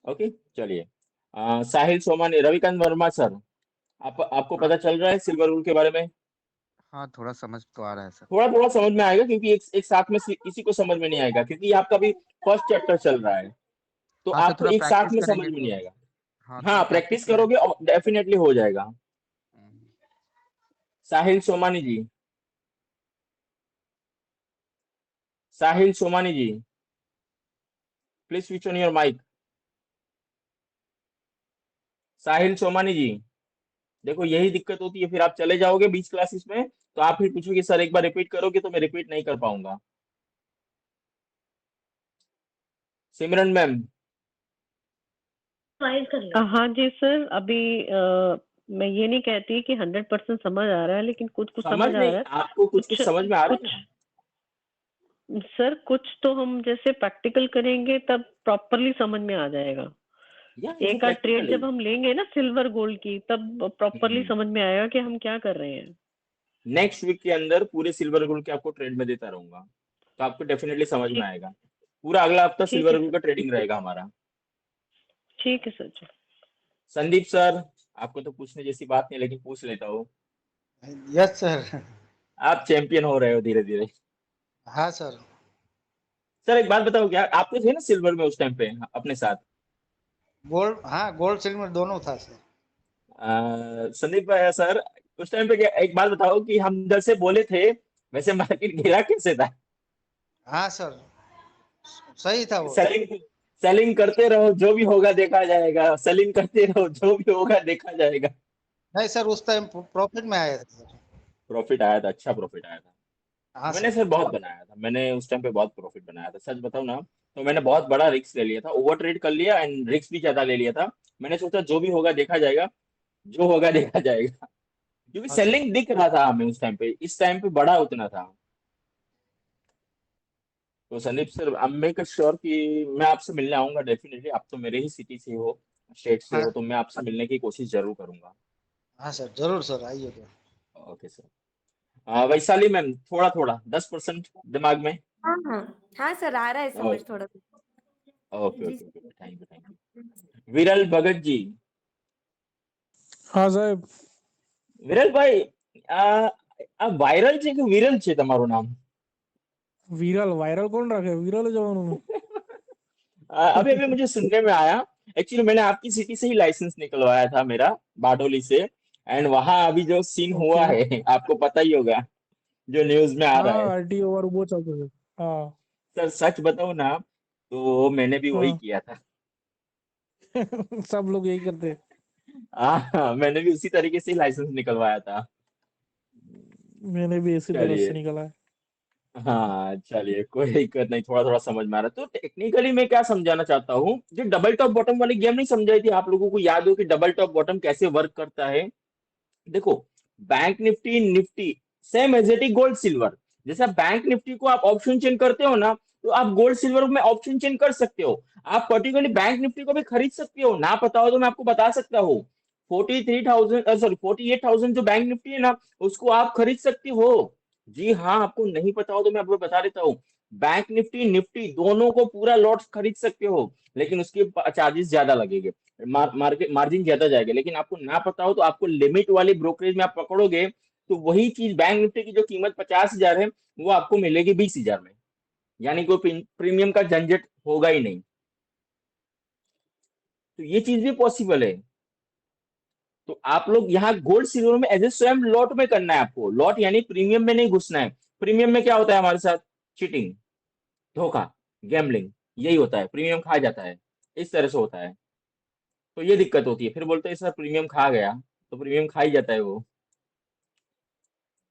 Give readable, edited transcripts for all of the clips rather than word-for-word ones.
Okay, चलिए। साहिल Somani, Ravikant Verma sir, आप आपको हाँ पता चल रहा है सिल्वर रूल के बारे में? हाँ, थोड़ा समझ तो आ रहा है सर। थोड़ा थोड़ा समझ में आएगा, क्योंकि एक साथ में किसी को समझ में नहीं आएगा, क्योंकि ये आपका भी फर्स्ट चैप्टर चल रहा है, तो हाँ सर, आपको थोड़ा एक साथ प्रैक्टिस में समझ करेंगे में तो। नहीं आएगा। हाँ, थोड़ा हाँ, प्रैक्टिस प्रैक्टिस करें। करोगे डेफिनेटली हो जाएगा। हम्म, Sahil Somani ji, Sahil Somani ji, please switch on your mic. Sahil Somani ji, देखो यही दिक्कत होती है, फिर आप चले जाओगे बीच क्लासेस में, तो आप फिर पूछोगे सर एक बार रिपीट करोगे, तो मैं रिपीट नहीं कर पाऊंगा। सिमरन मैम, हाँ जी सर, अभी मैं ये नहीं कहती कि 100% समझ आ रहा है, लेकिन कुछ कुछ समझ समझ आ नहीं, रहा है। आपको कुछ कुछ कुछ समझ में आ रहा कुछ है? सर, कुछ तो हम जैसे प्रैक्टिकल करेंगे तब प्रॉपरली समझ में आ जाएगा। या वो एक आध ट्रेड प्रैक्टिकली। जब हम लेंगे ना सिल्वर गोल्ड की, तब प्रॉपरली समझ में आएगा कि हम क्या कर रहे हैं। नेक्स्ट वीक के अंदर पूरे सिल्वर गोल्ड के आपको ट्रेड में देता रहूंगा, तो आपको डेफिनेटली समझ में ठीक आएगा। पूरा अगला हफ्ता ठीक है सिल्वर गोल्ड सर। का ट्रेडिंग रहेगा हमारा। ठीक है सर जी। संदीप सर, आपको तो पूछने जैसी बात नहीं, लेकिन पूछ लेता हूँ। Yes sir. आप चैंपियन हो रहे हो धीरे धीरे। हाँ सर। सर एक बात बताओ, क्या आप तो थे ना सिल्वर में उस टाइम पे अपने साथ? गोल्ड, हाँ गोल्ड सिल्वर दोनों था सर। संदीप भाई सर, उस टाइम पे क्या, एक बात बताओ कि हम इधर से बोले थे, वैसे मार्केट गिरा कैसे था? हाँ सर, सही था वो। सेलिंग सेलिंग करते रहो, जो भी होगा देखा जाएगा, सेलिंग करते रहो, जो भी होगा देखा जाएगा। नहीं सर, उस टाइम प्रॉफिट में आया था सर। प्रॉफिट आया था, अच्छा प्रॉफिट आया था। हाँ मैंने सर। सर बहुत बनाया था, मैंने उस टाइम पे बहुत प्रॉफिट बनाया था, सच बताऊं ना। तो मैंने बहुत बड़ा रिस्क ले लिया था, ओवर ट्रेड कर लिया एंड रिस्क भी ज्यादा ले लिया था। मैंने सोचा जो भी होगा देखा जाएगा, जो होगा देखा जाएगा, क्योंकि हाँ सर। सेलिंग दिख रहा था हमें उस टाइम पे, इस टाइम पे बड़ा उतना था। तो संदीप सर, अब मेक श्योर कि मैं आपसे मिलने आऊंगा डेफिनेटली, आप तो मेरे ही सिटी से हो, स्टेट से हाँ हो, तो मैं आपसे मिलने की कोशिश जरूर करूंगा। हाँ सर, जरूर सर, आइएगा। Okay sir. वैशाली मैम, थोड़ा थोड़ा 10% दिमाग में। हाँ हाँ। हाँ सर, आ रहा है समझ थोड़ा। ओके जी okay okay, sir. Thank you thank you. Viral Bhagat जी, हाँ साहेब। વિરલ ભાઈ, આ વાયરલ છે કે વિરલ છે તમારું નામ? विरल वायरल कौन रखे, विरल जवान। अभी अभी मुझे सुनने में आया। एक्चुअली मैंने आपकी सिटी से ही लाइसेंस निकलवाया था मेरा, बारडोली से। एंड वहां अभी जो सीन ओके। हुआ है आपको पता ही होगा, जो न्यूज में आ रहा हाँ है। आरटीओ और वो चलते थे। हाँ। सर सच बताओ ना, तो मैंने भी वही हाँ। किया था। सब लोग यही करते। मैंने भी उसी तरीके से ही लाइसेंस निकलवाया था। मैंने भी इसी तरह चलिए। से निकला है। हाँ चलिए, कोई दिक्कत नहीं, थोड़ा थोड़ा समझ में आ रहा है। तो टेक्निकली मैं क्या समझाना चाहता हूँ, जो डबल टॉप बॉटम वाली गेम नहीं समझाई थी आप लोगों को, याद हो कि डबल टॉप बॉटम कैसे वर्क करता है? देखो, bank nifty nifty same as it is gold silver. जैसे आप बैंक निफ्टी को आप ऑप्शन चेन करते हो ना, तो आप गोल्ड सिल्वर में ऑप्शन चेन कर सकते हो। आप पर्टिकुलरली बैंक निफ्टी को भी खरीद सकते हो, ना पता हो तो मैं आपको बता सकता हूँ। 43,000, सॉरी 48,000 जो बैंक निफ्टी है ना, उसको आप खरीद सकते हो। जी हाँ, आपको नहीं पता हो तो मैं आपको बता देता हूँ। बैंक निफ्टी निफ्टी दोनों को पूरा लॉट खरीद सकते हो, लेकिन उसके चार्जेस ज्यादा लगेंगे, मार्केट मार्जिन ज्यादा जाएगा। लेकिन आपको ना पता हो तो आपको लिमिट वाली ब्रोकरेज में आप पकड़ोगे, तो वही चीज बैंक निफ्टी की जो कीमत 50,000 है, वो आपको मिलेगी 20,000 में। यानी कोई प्रीमियम का झंझट होगा ही नहीं। तो ये चीज भी पॉसिबल है। तो आप लोग यहाँ गोल्ड सिल्वर में एज ए स्वयं लॉट में करना है आपको, लॉट यानी प्रीमियम में नहीं घुसना है। प्रीमियम में क्या होता है हमारे साथ? चीटिंग, धोखा, गैम्बलिंग, यही होता है, प्रीमियम खा जाता है, इस तरह से होता है। तो ये दिक्कत होती है, फिर बोलते हैं सर प्रीमियम खा गया, तो प्रीमियम खा ही जाता है वो।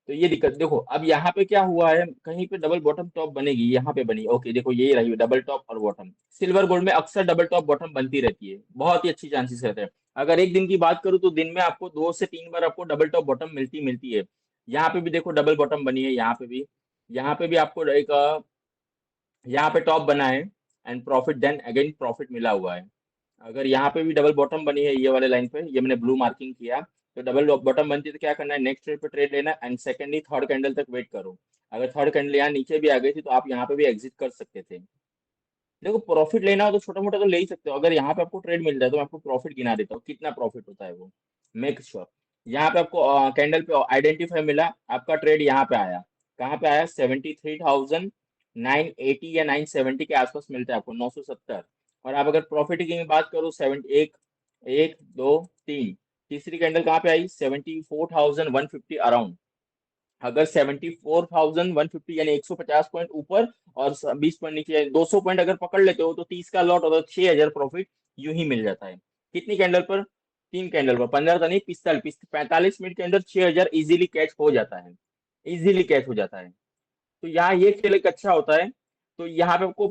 तो ये दिक्कत देखो, अब यहाँ पे क्या हुआ है, कहीं पे डबल बॉटम टॉप बनेगी, यहाँ पे बनी, ओके देखो यही रही डबल टॉप और बॉटम। सिल्वर गोल्ड में अक्सर डबल टॉप बॉटम बनती रहती है, बहुत ही अच्छी चांसेस रहते हैं। अगर एक दिन की बात करूँ तो दिन में आपको 2 से 3 बार आपको डबल टॉप बॉटम मिलती मिलती है। यहाँ पे भी देखो डबल बॉटम बनी है, यहाँ पे भी, यहाँ पे भी आपको एक यहाँ पे टॉप बना है and profit, then again profit मिला हुआ है। अगर यहाँ पे भी डबल बॉटम बनी है, ये वाले लाइन पे, ये मैंने ब्लू मार्किंग किया, तो डबल बॉटम बनती है तो क्या करना है, नेक्स्ट ट्रेड पे ट्रेड लेना एंड सेकेंडली थर्ड कैंडल तक वेट करो। अगर थर्ड कैंडल यहाँ नीचे भी आ गई थी तो आप यहाँ पे भी एग्जिट कर सकते थे। देखो प्रॉफिट लेना हो तो छोटा मोटा तो ले ही सकते हो। अगर यहाँ पे आपको ट्रेड मिल जाए तो मैं आपको प्रॉफिट गिना देता हूँ कितना प्रॉफिट होता है वो। मेक श्योर यहाँ पे आपको कैंडल पे आइडेंटिफाई मिला, आपका ट्रेड यहाँ पे आया। कहाँ पे आया? 73,980 या 970 के आसपास मिलता है आपको, 970। और आप अगर प्रॉफिट की बात करो 71, 1 2 3, तीसरी कैंडल कहाँ पे आई? 74,150 अराउंड। अगर 74,150 यानी 150 पॉइंट ऊपर और 20 पॉइंट नीचे, 200 पॉइंट अगर पकड़ लेते हो तो 30 का लॉट और 6,000 प्रॉफिट यूं ही मिल जाता है। कितनी कैंडल पर? 3 कैंडल पर, 15 तो नहीं, 45 मिनट के अंदर 6,000 इजीली कैच हो जाता है, इजीली कैच हो जाता है। तो यहाँ ये खेल एक अच्छा होता है। तो यहाँ पे आपको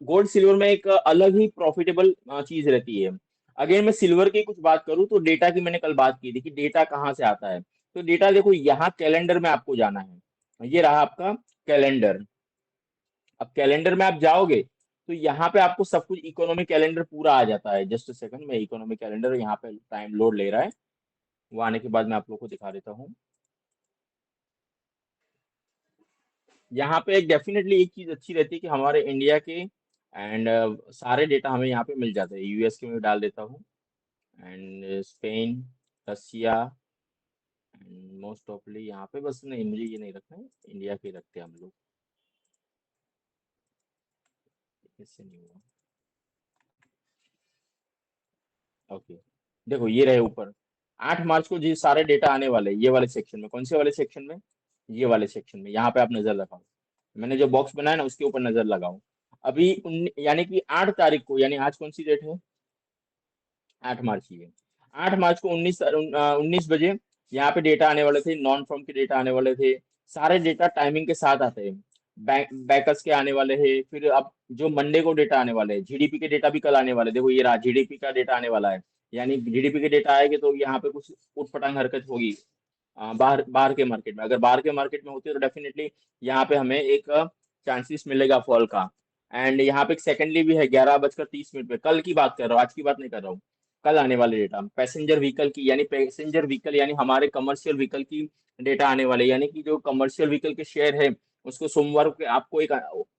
गोल्ड सिल्वर में एक अलग ही प्रॉफिटेबल चीज रहती है। अगर मैं सिल्वर की कुछ बात करूं तो डेटा की मैंने कल बात की थी कि डेटा कहाँ से आता है। तो डेटा देखो, यहाँ कैलेंडर में आपको जाना है, ये रहा आपका कैलेंडर। अब कैलेंडर में आप जाओगे तो यहाँ पे आपको सब कुछ इकोनॉमिक कैलेंडर पूरा आ जाता है। जस्ट सेकंड में इकोनॉमिक कैलेंडर यहाँ पे टाइम लोड ले रहा है, वो आने के बाद मैं आप लोग को दिखा देता हूँ। यहाँ पे एक डेफिनेटली एक चीज अच्छी रहती है कि हमारे इंडिया के एंड सारे डेटा हमें यहाँ पे मिल जाते हैं। यूएस के मैं डाल देता हूँ, and Spain, Russia, and most ऑफली यहाँ पे बस नहीं, मुझे ये नहीं रखना है, इंडिया के रखते हैं हम लोग। इससे नहीं हुआ। ओके, देखो ये रहे ऊपर 8 मार्च को जी सारे डेटा आने वाले हैं, ये वाले सेक्शन में। कौन से वाले सेक्शन में? ये वाले सेक्शन में। यहाँ पे आप नजर लगाओ, मैंने जो बॉक्स बनाया ना उसके ऊपर नजर लगाओ। अभी यानी कि 8 तारीख को, यानी आज कौन सी डेट है? 8 मार्च की है। 8 मार्च को 19 बजे यहाँ पे डेटा आने वाले थे, नॉन फॉर्म के डेटा आने वाले थे। सारे डेटा टाइमिंग के साथ आते हैं। बैकर्स के आने वाले हैं, फिर अब जो मंडे को डेटा आने वाले हैं, जीडीपी के डेटा भी कल आने वाले हैं। देखो ये रहा, जीडीपी का डेटा आने वाला है। यानी जीडीपी के डेटा आएंगे तो यहाँ पे कुछ उठपटांग हरकत होगी बाहर बाहर के मार्केट में। अगर बाहर के मार्केट में होती है तो डेफिनेटली यहाँ पे हमें एक चांसेस मिलेगा फॉल का। एंड यहाँ पे एक सेकेंडली भी है, 11:30 पे। कल की बात कर रहा हूँ, आज की बात नहीं कर रहा हूँ। कल आने वाले डेटा पैसेंजर व्हीकल की, यानी पैसेंजर व्हीकल यानी हमारे कमर्शियल व्हीकल की डेटा आने वाले, यानी कि जो कमर्शियल व्हीकल के शेयर है उसको सोमवार को आपको एक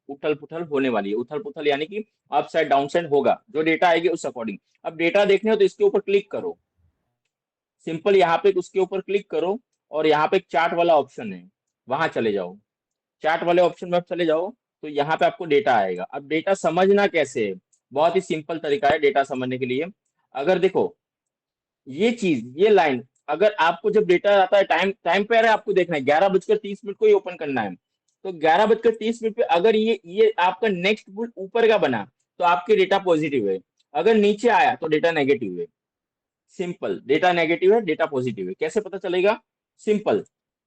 उथल पुथल होने वाली है। उथल पुथल यानी कि अप साइड डाउन साइड होगा, जो डेटा आएगी उस अकॉर्डिंग। अब डेटा देखने हो तो इसके ऊपर क्लिक करो, सिंपल यहाँ पे उसके ऊपर क्लिक करो, और यहाँ पे एक चार्ट वाला ऑप्शन है, वहां चले जाओ। चार्ट वाले ऑप्शन में आप चले जाओ तो यहाँ पे आपको डेटा आएगा। अब डेटा समझना कैसे है? बहुत ही सिंपल तरीका है डेटा समझने के लिए। अगर देखो ये चीज, ये लाइन, अगर आपको जब डेटा आता है, टाइम टाइम पे आ रहा है, आपको देखना है 11:30 को ही ओपन करना है। तो 11:30 पे अगर ये आपका नेक्स्ट बुल ऊपर का बना तो आपके डेटा पॉजिटिव है, अगर नीचे आया तो डेटा नेगेटिव है। सिंपल, डेटा नेगेटिव है डेटा पॉजिटिव है, कैसे पता चलेगा? सिंपल,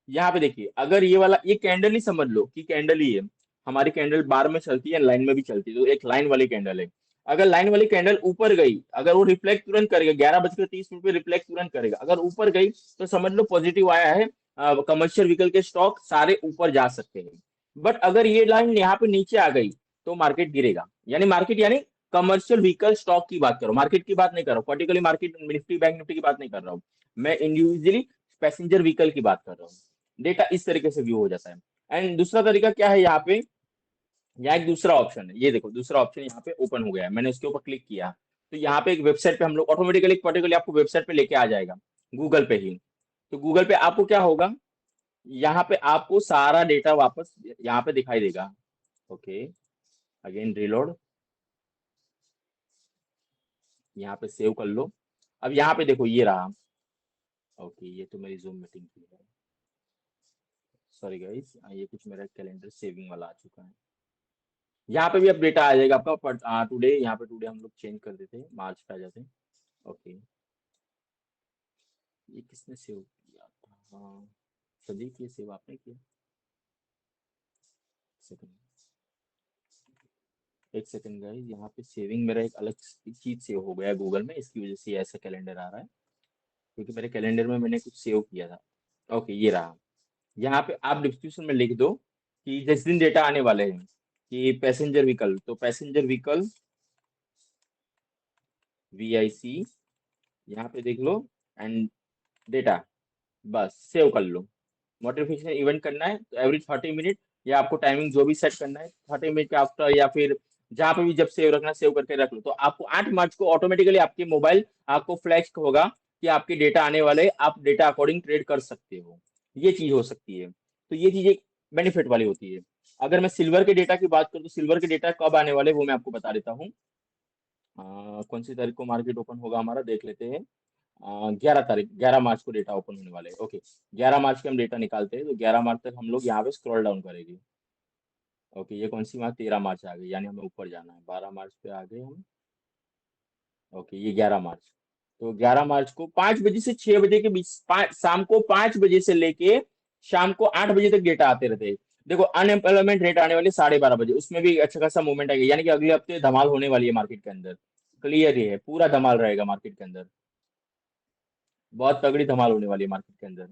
यहाँ पे देखिए, अगर ये वाला ये कैंडल ही समझ लो कि कैंडल ही है। हमारी कैंडल बार में चलती है, लाइन में भी चलती है, तो एक लाइन वाली कैंडल है। अगर लाइन वाली कैंडल ऊपर गई, अगर वो रिफ्लेक्ट तुरंत करेगा, 11:30 पे रिफ्लेक्ट तुरंत करेगा। अगर ऊपर गई तो समझ लो पॉजिटिव आया है, कमर्शियल व्हीकल के स्टॉक सारे ऊपर जा सकते हैं। बट अगर ये लाइन यहाँ पे नीचे आ गई तो मार्केट गिरेगा। यानी मार्केट यानी कमर्शियल व्हीकल स्टॉक की बात करो, मार्केट की बात नहीं कर रहा हूँ, particularly market Nifty bank Nifty की बात नहीं कर रहा हूँ, मैं इंडिविजुअली पैसेंजर व्हीकल की बात कर रहा हूँ। डेटा इस तरीके से व्यू हो जाता है। एंड दूसरा तरीका क्या है, यहाँ पे यहाँ एक दूसरा ऑप्शन है, ये देखो दूसरा ऑप्शन यहाँ पे ओपन हो गया है, मैंने उसके ऊपर क्लिक किया तो यहाँ पे एक वेबसाइट पे हम लोग ऑटोमेटिकली पर्टिकुलरली आपको वेबसाइट पे लेके आ जाएगा, गूगल पे ही। तो गूगल पे आपको क्या होगा, यहाँ पे आपको सारा डेटा वापस यहाँ पे दिखाई देगा। ओके, अगेन रीलोड, यहाँ पे सेव कर लो। अब यहाँ पे देखो ये रहा। ओके, ये तो मेरी जूम मीटिंग की है, सॉरी गाइस, ये कुछ मेरा कैलेंडर सेविंग वाला आ चुका है। यहाँ पे भी अब डेटा आ जाएगा आपका टुडे, यहाँ पे टुडे हम लोग चेंज कर देते हैं, मार्च पे आ जाते हैं। ओके, ये किसने सेव किया था? हाँ, सदीक, ये सेव आपने किया? सेकंड, एक सेकंड गाइस, यहाँ पे सेविंग मेरा एक अलग चीज सेव हो गया है गूगल में, इसकी वजह से ऐसा कैलेंडर आ रहा है, क्योंकि मेरे कैलेंडर में मैंने कुछ सेव किया था। ओके, ये रहा। यहाँ पे आप डिस्क्रिप्शन में लिख दो कि जिस दिन डेटा आने वाले हैं कि पैसेंजर व्हीकल, तो पैसेंजर व्हीकल VIC यहाँ पे देख लो, एंड डेटा, बस सेव कर लो। नोटिफिकेशन इवेंट करना है तो एवरी 30 मिनट, या आपको टाइमिंग जो भी सेट करना है 30 मिनट के आफ्टर, या फिर जहां पे भी जब सेव रखना सेव करके रख लो। तो आपको 8 मार्च को ऑटोमेटिकली आपके मोबाइल आपको फ्लैश होगा कि आपके डेटा आने वाले, आप डेटा अकॉर्डिंग ट्रेड कर सकते हो। ये चीज हो सकती है। तो ये चीज एक बेनिफिट वाली होती है। अगर मैं सिल्वर के डेटा की बात करूँ तो सिल्वर के डेटा कब आने वाले वो मैं आपको बता देता हूँ। कौन सी तारीख को मार्केट ओपन होगा हमारा, देख लेते हैं। 11 तारीख, 11 मार्च को डेटा ओपन होने वाले हैं। ओके, 11 मार्च के हम डेटा निकालते हैं, तो 11 मार्च तक हम लोग यहाँ पे स्क्रॉल डाउन करेंगे। ओके, ये कौन सी मार्च, 13 मार्च आ गई, यानी हमें ऊपर जाना है। 12 मार्च पे आ गए हम। ओके, ये 11 मार्च। तो 11 मार्च को 5 बजे से 6 बजे के बीच, शाम को 5 बजे से लेके शाम को 8 बजे तक डेटा आते रहते हैं। देखो, अनएम्प्लॉयमेंट रेट आने वाली 12:30 बजे, उसमें भी अच्छा खासा मूवमेंट आएगा, यानी कि अगले हफ्ते धमाल होने वाली है मार्केट के अंदर। क्लियर ही है, पूरा धमाल रहेगा मार्केट के अंदर, बहुत तगड़ी धमाल होने वाली है मार्केट के अंदर।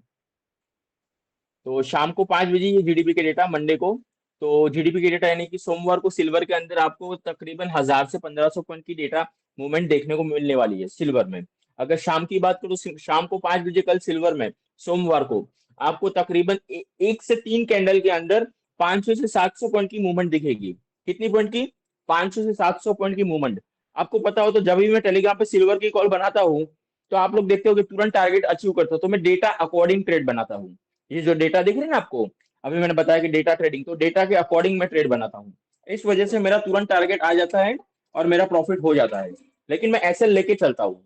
तो शाम को 5 बजे ये जीडीपी के डेटा मंडे को। तो जीडीपी के डेटा यानी कि सोमवार को सिल्वर के अंदर आपको तकरीबन 1000 से 1500 पॉइंट की डेटा मूवमेंट देखने को मिलने वाली है सिल्वर में। अगर शाम की बात करूँ, शाम को 5 बजे कल सिल्वर में सोमवार को आपको तकरीबन 1 से 3 कैंडल के अंदर 500 से 700 पॉइंट की मूवमेंट दिखेगी। कितनी पॉइंट की? 500 से 700 पॉइंट की मूवमेंट। आपको पता हो तो जब भी मैं टेलीग्राम पे सिल्वर की कॉल बनाता हूँ तो आप लोग देखते हो कि तुरंत टारगेट अचीव करता हूँ। तो मैं डेटा अकॉर्डिंग ट्रेड बनाता हूँ। ये जो डेटा दिख रहे हैं ना आपको, अभी मैंने बताया कि डेटा ट्रेडिंग, तो डेटा के अकॉर्डिंग मैं ट्रेड बनाता हूँ। इस वजह से मेरा तुरंत टारगेट आ जाता है और मेरा प्रॉफिट हो जाता है, लेकिन मैं ऐसे लेके चलता हूँ।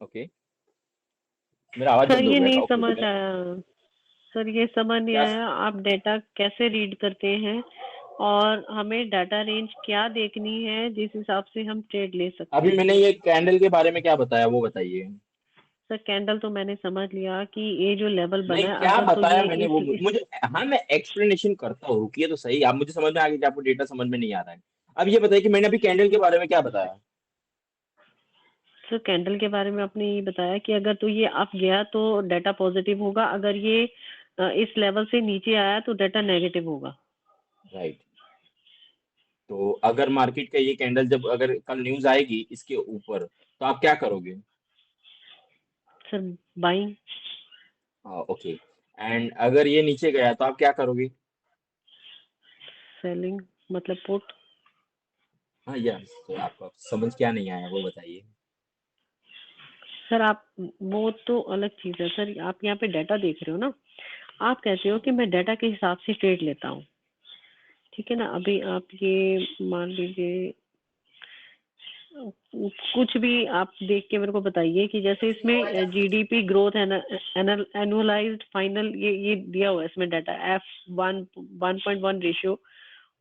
ओके, मेरा आवाज सर बंद हो ये गया नहीं था। ओके, समझ मैं आया। सर ये समझ नहीं क्या, आया, आप डेटा कैसे रीड करते हैं और हमें डाटा रेंज क्या देखनी है जिस हिसाब से हम ट्रेड ले सकते अभी हैं? मैंने ये कैंडल के बारे में क्या बताया वो बताइए। सर कैंडल तो मैंने समझ लिया कि ये जो लेवल नहीं, बना है क्या अगर तो बताया ये मैंने वो इस मुझे, हाँ मैं एक्सप्लेनेशन करता हूँ, रुकिए तो सही। आप मुझे समझ में आ गया कि आपको डेटा समझ में नहीं आ रहा है। अब ये बताइए कि मैंने अभी कैंडल के बारे में क्या बताया। सर कैंडल के बारे में आपने ये बताया कि अगर तो ये अप गया तो डाटा पॉजिटिव होगा, अगर ये इस लेवल से नीचे आया तो डाटा नेगेटिव होगा। राइट। तो अगर मार्केट का ये कैंडल, जब अगर कल न्यूज आएगी इसके ऊपर, तो आप क्या करोगे? Sir buying. ओके। एंड अगर ये नीचे गया तो आप क्या करोगे? सेलिंग मतलब पुट। हाँ यस, तो आपको समझ क्या नहीं आया वो बताइए। सर आप, वो तो अलग चीज है सर, आप यहाँ पे डाटा देख रहे हो ना, आप कहते हो कि मैं डाटा के हिसाब से ट्रेड लेता हूँ, ठीक है ना। अभी आप ये मान लीजिए कुछ भी आप देख के मेरे को बताइए कि जैसे इसमें जीडीपी ग्रोथ एनुअलाइज्ड फाइनल ये दिया हुआ है इसमें डाटा, एफ 1.1 रेशियो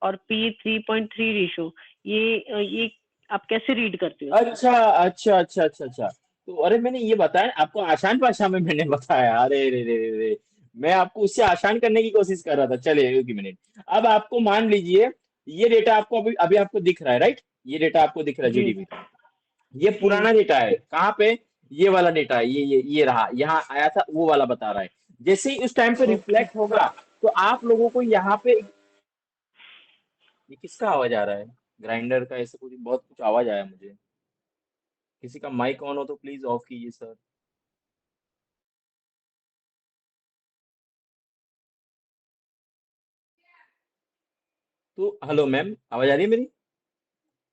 और पी 3.3 रेशियो। ये आप कैसे रीड करते हो इसको? अच्छा अच्छा अच्छा अच्छा अच्छा। तो अरे मैंने ये बताया आपको आसान भाषा में, मैंने बताया। अरे रे रे रे रे, मैं आपको उससे आसान करने की कोशिश कर रहा था। चलिए एक मिनट। अब आपको मान लीजिए ये डेटा आपको अभी अभी आपको दिख रहा है, राइट? ये डेटा आपको दिख रहा है जी जीडीपी का। ये जी पुराना डेटा है, कहाँ पे? ये वाला डेटा है, ये रहा, यहाँ आया था वो वाला बता रहा है। जैसे ही उस टाइम पे ओके। रिफ्लेक्ट होगा तो आप लोगों को यहाँ पे, ये किसका आवाज आ रहा है? ग्राइंडर का, ऐसे कुछ बहुत कुछ आवाज आया मुझे। किसी का माइक ऑन हो तो प्लीज ऑफ कीजिए सर। तो हेलो मैम, आवाज आ रही है मेरी?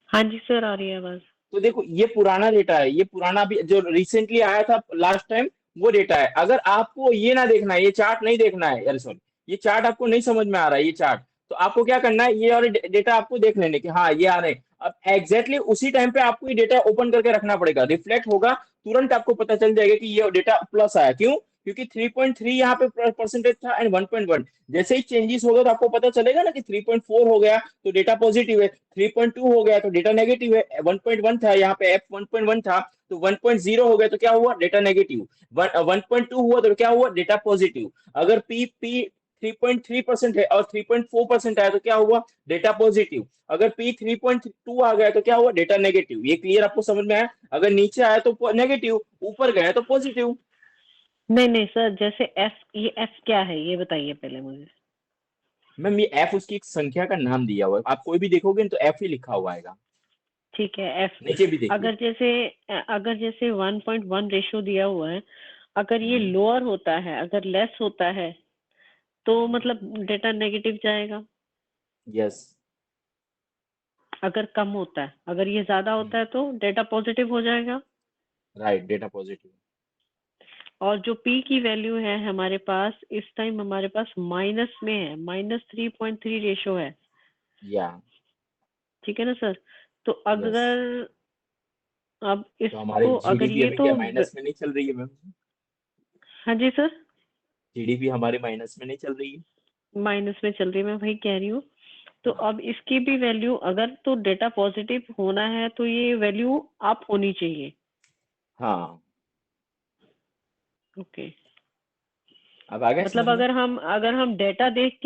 हाँ जी सर, आ रही है आवाज। तो देखो, ये पुराना डेटा है, ये पुराना भी जो रिसेंटली आया था लास्ट टाइम, वो डेटा है। अगर आपको ये ना देखना है, ये चार्ट नहीं देखना है, अरे सॉरी, ये चार्ट आपको नहीं समझ में आ रहा है ये चार्ट, तो आपको क्या करना है, ये वाले डेटा आपको देख लेने कि हाँ ये आ रहे हैं। अब एग्जैक्टली उसी टाइम पे आपको ये डेटा ओपन करके रखना पड़ेगा, रिफ्लेक्ट होगा तुरंत आपको पता चल जाएगा कि ये डेटा प्लस आया। क्यों? क्योंकि 3.3 यहाँ पे परसेंटेज था एंड 1.1, जैसे ही चेंजेस होगा तो आपको पता चलेगा ना कि 3.4 हो गया तो डेटा पॉजिटिव है, 3.2 हो गया तो डेटा नेगेटिव है, 1.1 था यहाँ पे, एफ 1.1 था तो 1.0 हो गया तो क्या हुआ? Data negative. 1.2 हुआ तो क्या हुआ? Data positive. अगर पी पी 3.3% है और 3.4% आया तो क्या हुआ? Data positive. अगर पी 3.2 आ गया तो क्या हुआ? Data negative. ये क्लियर आपको समझ में आया? अगर नीचे आया तो नेगेटिव, ऊपर गया तो पॉजिटिव। नहीं नहीं सर, जैसे एफ, ये एफ क्या है ये बताइए पहले मुझे। मैम ये एफ उसकी एक संख्या का नाम दिया हुआ है, आप कोई भी देखोगे तो एफ ही लिखा हुआ आएगा। ठीक है एफ। नीचे भी देखिए। अगर जैसे 1.1 रेशो दिया हुआ है, अगर ये लोअर होता है, अगर लेस होता है, तो मतलब डेटा नेगेटिव जाएगा। यस, अगर कम होता है, अगर ये ज्यादा होता है तो डेटा पॉजिटिव हो जाएगा। Right, data positive. और जो पी की वैल्यू है हमारे पास इस टाइम, हमारे पास माइनस में है, -3.3 रेशो है। या ठीक है ना सर? तो यस, अगर अब तो हमारी इसको अगर जीडीपी ये अभी तो क्या माइनस में नहीं चल रही है मैम? हाँ जी सर, जीडीपी हमारी माइनस में नहीं चल रही है? माइनस में चल रही है, मैं वही कह रही हूँ। तो हाँ। अब इसकी भी वैल्यू, अगर तो डेटा पॉजिटिव होना है तो ये वैल्यू अप होनी चाहिए। हाँ, ओके। अब आ गया समझ मतलब में? अगर हम डेटा देख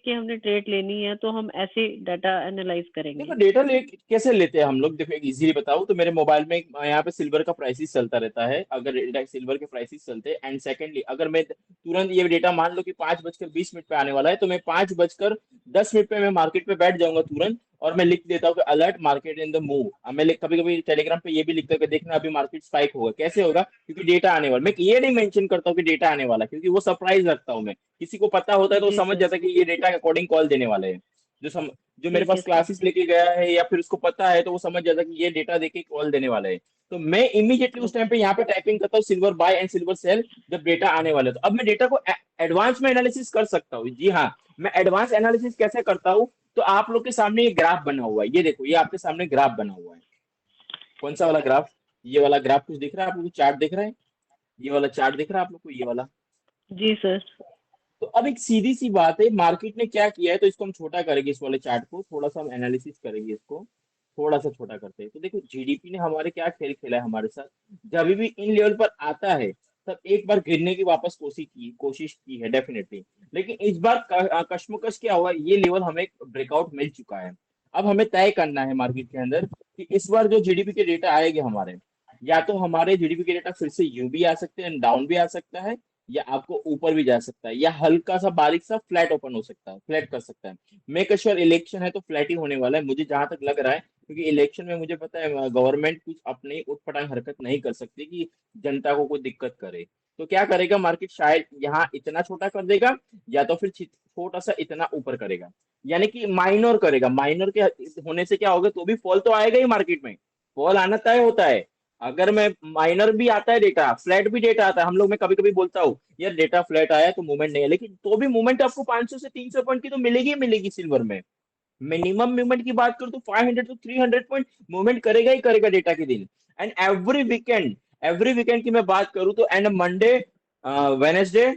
के हमने ट्रेड लेनी है तो हम ऐसे डाटा एनालाइज देखो करेंगे। डेटा कैसे लेते हैं हम लोग, देखो एक इजीली बताऊं तो मेरे मोबाइल में यहाँ पे सिल्वर का प्राइसिस चलता रहता है, अगर सिल्वर के प्राइसिस चलते हैं, एंड सेकेंडली अगर मैं तुरंत ये डेटा मान लो कि 5:20 पे आने वाला है, तो मैं 5:10 पे मैं मार्केट पे बैठ जाऊंगा तुरंत, और मैं लिख देता हूँ कि alert market in the move. अब मैं कभी कभी टेलीग्राम पे ये भी लिखता हूँ कि देखना अभी मार्केट स्पाइक होगा। कैसे होगा? क्योंकि डेटा आने वाला। मैं ये नहीं मेंशन करता हूँ कि डेटा आने वाला, क्योंकि वो सरप्राइज रखता हूँ मैं। किसी को पता होता है तो वो जी समझ सर। जाता है कि ये डेटा के अकॉर्डिंग कॉल देने वाले हैं। जो मेरे ठीक है पास सर। क्लासेस लेके गया है या फिर उसको पता है, तो वो समझ जाता है कि ये डेटा देके कॉल देने वाला है। तो मैं इमीडिएटली उस टाइम पे यहाँ पे टाइपिंग करता हूँ silver buy and silver sell, जब डेटा आने वाला है। तो अब मैं डेटा को एडवांस में एनालिसिस कर सकता हूँ। जी हाँ, मैं एडवांस एनालिसिस कैसे करता हूँ? तो आप लोग के सामने ये ग्राफ बना हुआ है, ये देखो, ये आपके सामने ग्राफ बना हुआ है। कौन सा वाला ग्राफ? ये वाला ग्राफ कुछ दिख रहा है आप लोग को? चार्ट दिख रहा है? ये वाला चार्ट दिख रहा है आप लोग को? ये वाला। जी सर। तो अब एक सीधी सी बात है, मार्केट ने क्या किया है, तो इसको हम छोटा करेंगे, इस वाले चार्ट को थोड़ा सा हम एनालिसिस करेंगे, इसको थोड़ा सा छोटा करते हैं। तो देखो जीडीपी ने हमारे क्या खेल खेला है हमारे साथ। जब भी इन लेवल पर आता है, तब एक बार गिरने की वापस कोशिश की है डेफिनेटली। लेकिन इस बार कश्मकश क्या हुआ, ये लेवल हमें ब्रेकआउट मिल चुका है। अब हमें तय करना है मार्केट के अंदर कि इस बार जो जीडीपी के डेटा आएंगे हमारे, या तो हमारे जीडीपी के डेटा फिर से यूं भी आ सकते हैं, डाउन भी आ सकता है, या आपको ऊपर भी जा सकता है, या हल्का सा बारीक सा फ्लैट ओपन हो सकता है, फ्लैट कर सकता है। मेक श्योर इलेक्शन है तो फ्लैट ही होने वाला है, मुझे जहां तक लग रहा है, क्योंकि इलेक्शन में मुझे पता है गवर्नमेंट कुछ अपनी उटपटांग हरकत नहीं कर सकती कि जनता को कोई दिक्कत करे। तो क्या करेगा मार्केट, शायद यहाँ इतना छोटा कर देगा, या तो फिर छोटा सा इतना ऊपर करेगा, यानी कि माइनर करेगा। माइनर के होने से क्या होगा, तो भी फॉल तो आएगा ही मार्केट में, फॉल आना तय होता है। अगर मैं माइनर भी आता है डेटा, फ्लैट भी डेटा आता है, हम लोग, मैं कभी कभी बोलता हूँ यार डेटा फ्लैट आया तो मूवमेंट नहीं है, लेकिन तो भी मूवमेंट आपको 500 से 300 पॉइंट की तो मिलेगी ही मिलेगी सिल्वर में। मिनिमम मूवमेंट की बात करूं तो 500 टू 300 पॉइंट मूवमेंट करेगा ही करेगा डेटा के दिन। एंड एवरी वीकेंड की मैं बात करूं तो and Monday, Wednesday,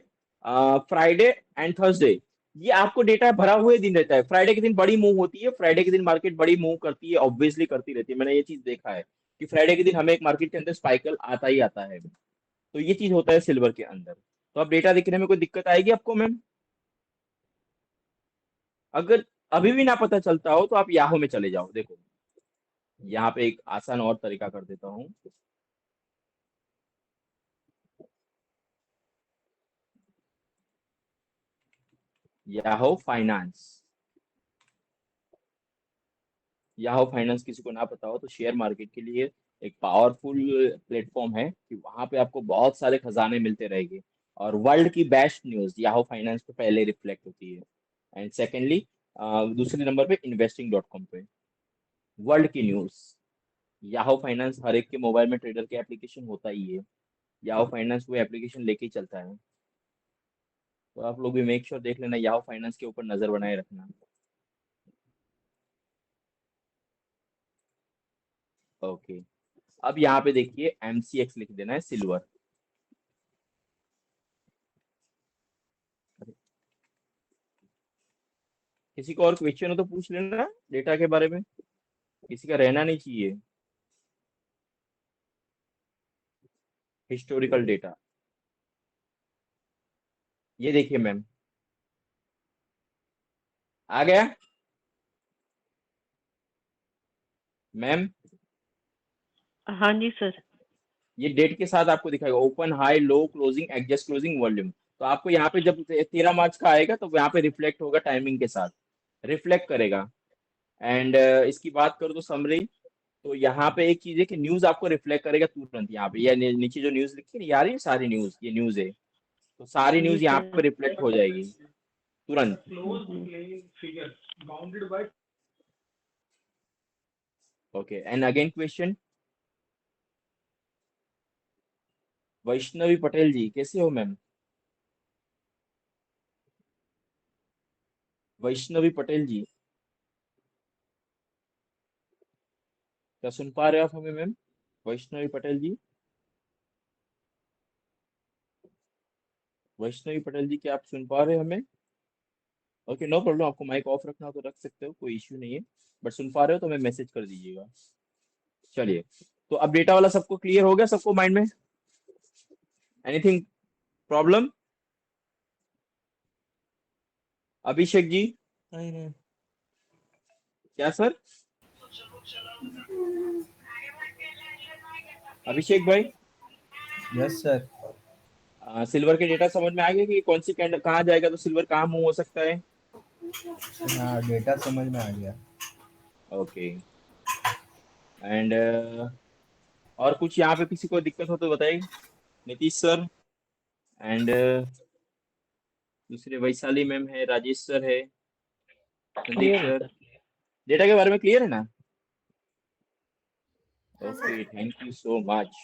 Friday and Thursday, ये आपको डेटा भरा हुए दिन रहता है। फ्राइडे के दिन बड़ी मूव होती है, फ्राइडे के दिन मार्केट बड़ी मूव करती है, ऑब्वियसली करती रहती है, मैंने ये चीज देखा है कि फ्राइडे के दिन हमें एक मार्केट के अंदर स्पाइकल आता ही आता है। तो ये चीज होता है सिल्वर के अंदर। तो अब डेटा दिखने में कोई दिक्कत आएगी आपको मैम? अगर अभी भी ना पता चलता हो तो आप याहू में चले जाओ। देखो यहाँ पे एक आसान और तरीका कर देता हूँ। याहू फाइनेंस, याहू फाइनेंस किसी को ना पता हो तो शेयर मार्केट के लिए एक पावरफुल प्लेटफॉर्म है, कि वहां पे आपको बहुत सारे खजाने मिलते रहेंगे, और वर्ल्ड की बेस्ट न्यूज याहू फाइनेंस पे पहले रिफ्लेक्ट होती है। एंड सेकेंडली, दूसरे नंबर पे investing.com पे वर्ल्ड की न्यूज। याहू फाइनेंस हर एक के मोबाइल में ट्रेडर के एप्लीकेशन होता ही है, याहू फाइनेंस वो एप्लीकेशन लेके ही चलता है। तो आप लोग भी मेक श्योर देख लेना, याहू फाइनेंस के ऊपर नजर बनाए रखना। ओके, अब यहाँ पे देखिए MCX लिख देना है, सिल्वर। किसी को और क्वेश्चन हो तो पूछ लेना डेटा के बारे में, किसी का रहना नहीं चाहिए। हिस्टोरिकल डेटा, ये देखिए मैम, आ गया मैम? हाँ जी सर। ये डेट के साथ आपको दिखाएगा, ओपन, हाई, लो, क्लोजिंग, एडजस्ट क्लोजिंग, वॉल्यूम। तो आपको यहाँ पे जब 13 मार्च का आएगा तो यहाँ पे रिफ्लेक्ट होगा टाइमिंग के साथ, रिफ्लेक्ट करेगा। एंड इसकी बात करूँ तो समरी, तो यहाँ पे एक चीज है कि न्यूज आपको रिफ्लेक्ट करेगा तुरंत। यहाँ पे ये नीचे जो न्यूज लिखी है ना, यार ये सारी न्यूज, ये न्यूज है, तो सारी जी न्यूज यहाँ सर। पे रिफ्लेक्ट हो जाएगी तुरंत। Okay, and again question. Vaishnavi Patel ji कैसे हो मैम? वैष्णवी पटेल जी, क्या सुन पा रहे हो आप हमें मैम? वैष्णवी पटेल जी, वैष्णवी पटेल जी, क्या आप सुन पा रहे हो हमें? ओके, नो प्रॉब्लम, आपको माइक ऑफ रखना हो तो रख सकते हो, कोई इश्यू नहीं है, बट सुन पा रहे हो तो हमें मैसेज कर दीजिएगा। चलिए, तो अब डेटा वाला सबको क्लियर हो गया, सबको माइंड में? Anything problem? अभिषेक जी, नहीं नहीं। क्या सर? अभिषेक भाई, यस सर। सिल्वर के डेटा समझ में आ गया कि कौन सी कैंडल कहाँ जाएगा तो सिल्वर कहाँ मूव हो सकता है? हाँ डेटा समझ में आ गया। ओके, एंड और कुछ यहाँ पे किसी को दिक्कत हो तो बताइए। नीतीश सर, एंड दूसरे वैशाली मैम है, राजेश सर है, संदीप क्लियर है सर, सर। डेटा के बारे में क्लियर है ना? हाँ sir. Okay, thank you so much.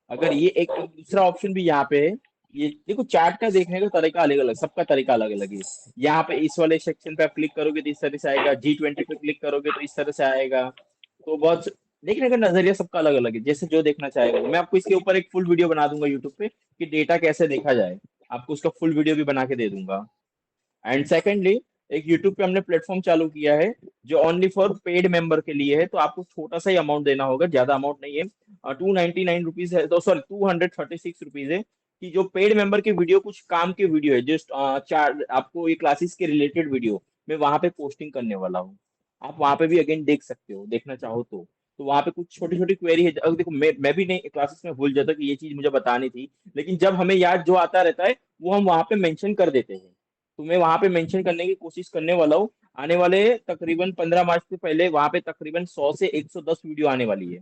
अगर ये एक दूसरा ऑप्शन भी यहाँ पे है, ये देखो चार्ट का देखने का तरीका अलग अलग, सबका तरीका अलग अलग है। यहाँ पे इस वाले सेक्शन पे आप क्लिक करोगे तो इस तरह से आएगा, G20 पे क्लिक करोगे तो इस तरह से आएगा। तो बहुत देखने का नजरिया सबका अलग अलग है, जैसे जो देखना चाहेगा। मैं आपको इसके ऊपर एक फुल वीडियो बना दूंगा यूट्यूब पे कि डेटा कैसे देखा जाए, आपको उसका फुल वीडियो भी बना के दे दूंगा। एंड सेकेंडली, एक यूट्यूब पे हमने प्लेटफॉर्म चालू किया है जो ओनली फॉर पेड मेंबर के लिए है, तो आपको छोटा सा ही अमाउंट देना होगा, ज्यादा अमाउंट नहीं है। 299 रुपीज है, तो सॉरी 236 रुपीज है, कि जो पेड मेंबर की वीडियो, कुछ काम की वीडियो है, जस्ट चार आपको ये क्लासेस के रिलेटेड वीडियो मैं वहां पे पोस्टिंग करने वाला हूँ। आप वहां पे भी अगेन देख सकते हो, देखना चाहो तो वहां पे कुछ छोटी छोटी क्वेरी है। अब देखो, मैं भी नहीं क्लासेस में भूल जाता कि ये चीज मुझे बतानी थी, लेकिन जब हमें याद जो आता रहता है वो हम वहां पे मेंशन कर देते हैं। तो मैं वहां पे मेंशन करने की कोशिश करने वाला हूँ। आने वाले तकरीबन 15 मार्च से पहले वहां पे तकरीबन 100 से 110 वीडियो आने वाली है।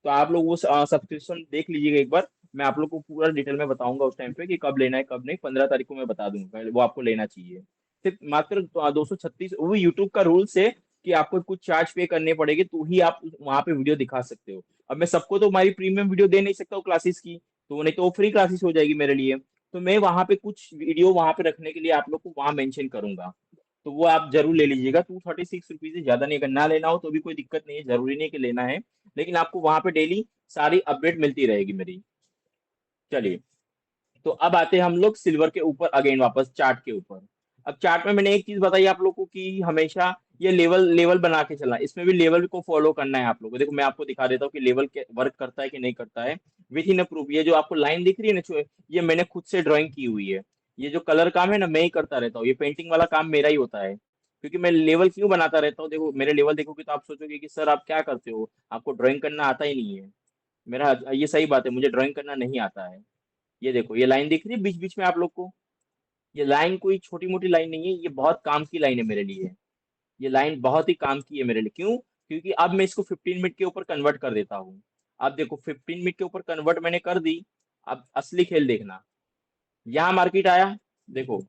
तो आप लोग वो सब्सक्रिप्शन देख लीजिएगा एक बार, मैं आप लोग को पूरा डिटेल में बताऊंगा उस टाइम पे कि कब लेना है कब नहीं। 15 तारीख को मैं बता दूंगा, पहले वो आपको लेना चाहिए। सिर्फ मात्र 236, वो यूट्यूब का रूल्स है कि आपको कुछ चार्ज पे करने पड़ेगी तो ही आप वहां पे वीडियो दिखा सकते हो। अब मैं सबको तो हमारी प्रीमियम वीडियो दे नहीं सकता हूँ क्लासेस की, तो नहीं तो वो फ्री क्लासेस हो जाएगी मेरे लिए। तो मैं वहां पे कुछ वीडियो वहां पे रखने के लिए आप लोग को वहां मेंशन करूंगा, तो वो आप जरूर ले लीजिएगा। 236 रुपीज से ज्यादा नहीं, अगर ना लेना हो तो भी कोई दिक्कत नहीं है, जरूरी नहीं कि लेना है, लेकिन आपको वहां पे डेली सारी अपडेट मिलती रहेगी मेरी। चलिए, तो अब आते हैं हम लोग सिल्वर के ऊपर, अगेन वापस चार्ट के ऊपर। अब चार्ट में मैंने एक चीज बताई आप लोग को कि हमेशा ये लेवल लेवल बना के चलना है, इसमें भी लेवल को फॉलो करना है आप लोगों को। देखो मैं आपको दिखा देता हूँ कि लेवल वर्क करता है कि नहीं करता है। विथ इन प्रूफ, ये जो आपको लाइन दिख रही है ना, ये मैंने खुद से ड्राइंग की हुई है। ये जो कलर काम है ना, मैं ही करता रहता हूँ, ये पेंटिंग वाला काम मेरा ही होता है, क्योंकि मैं लेवल क्यों बनाता रहता हूँ। देखो मेरे लेवल देखोगे तो आप सोचोगे कि सर आप क्या करते हो, आपको ड्राइंग करना आता ही नहीं है। मेरा ये सही बात है, मुझे ड्राइंग करना नहीं आता है। ये देखो, ये लाइन दिख रही है बीच बीच में आप लोग को, ये लाइन कोई छोटी मोटी लाइन नहीं है, ये बहुत काम की लाइन है मेरे लिए। ये लाइन बहुत ही काम की है मेरे लिए, क्यों? क्योंकि अब मैं इसको 15 मिनट के ऊपर कन्वर्ट कर देता हूँ। अब देखो 15 मिनट के ऊपर कन्वर्ट मैंने कर दी। अब असली खेल देखना, यहाँ मार्केट आया, देखो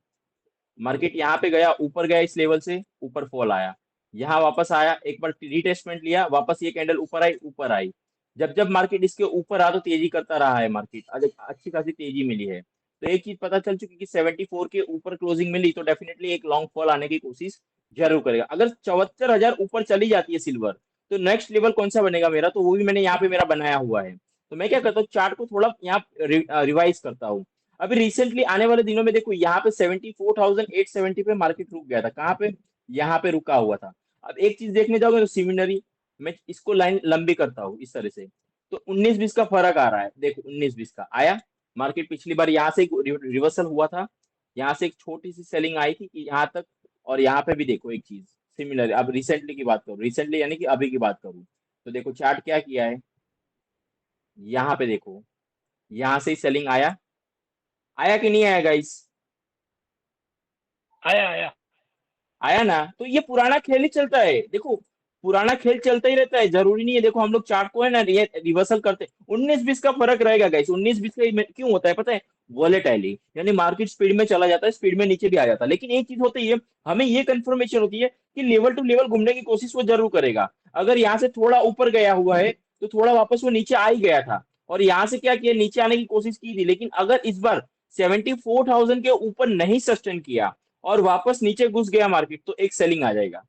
मार्केट यहाँ पे गया, ऊपर गया, इस लेवल से ऊपर फॉल आया, यहाँ वापस आया, एक बार रिटेस्टमेंट लिया, वापस ये कैंडल ऊपर आई, ऊपर आई। जब जब मार्केट इसके ऊपर आ तो तेजी करता रहा है मार्केट, आज अच्छी खासी तेजी मिली है। तो एक चीज पता चल चुकी कि 74 के ऊपर क्लोजिंग मिली तो डेफिनेटली एक लॉन्ग फॉल आने की कोशिश जरूर करेगा। अगर 74,000 ऊपर चली जाती है सिल्वर, तो नेक्स्ट लेवल कौन सा बनेगा मेरा, तो वो भी मैंने यहाँ पे मेरा बनाया हुआ है। तो मैं क्या करता हूँ, चार्ट को थोड़ा यहाँ रिवाइज करता हूँ। अभी रिसेंटली आने वाले दिनों में देखो, यहाँ पे 74,870 पे मार्केट रुक गया था, कहाँ पे, यहाँ पे रुका हुआ था। अब एक चीज देखने जाओगे तो सिमिलरली मैं इसको लाइन लंबी करता हूँ इस तरह से, तो 19-20 का फर्क आ रहा है। देखो 19-20 का आया, मार्केट पिछली बार यहाँ से एक रिवर्सल हुआ था, यहाँ से एक छोटी सी सेलिंग आई थी कि यहाँ तक, और यहाँ पे भी देखो एक चीज सिमिलर। अब रिसेंटली की बात करूँ, रिसेंटली यानी कि अभी की बात करूँ, तो देखो चार्ट क्या किया है, यहाँ पे देखो, यहाँ से ही सेलिंग आया, आया कि नहीं आया गाइस? आया आया। आया ना। तो ये पुराना खेल ही चलता है, देखो पुराना खेल चलता ही रहता है, जरूरी नहीं है। देखो हम लोग चार्ट को है ना रिवर्सल करते, 19-20 का फर्क रहेगा गाइस। 19-20 का क्यों होता है पता है? वॉलेटाइली, यानी मार्केट स्पीड में चला जाता है, स्पीड में नीचे भी आ जाता है। लेकिन एक चीज होती है, हमें ये कंफर्मेशन होती है कि लेवल टू लेवल घूमने की कोशिश वो जरूर करेगा। अगर यहाँ से थोड़ा ऊपर गया हुआ है तो थोड़ा वापस वो नीचे आ ही गया था, और यहाँ से क्या किया, नीचे आने की कोशिश की थी। लेकिन अगर इस बार 74,000 के ऊपर नहीं सस्टेन किया और वापस नीचे घुस गया मार्केट, तो एक सेलिंग आ जाएगा।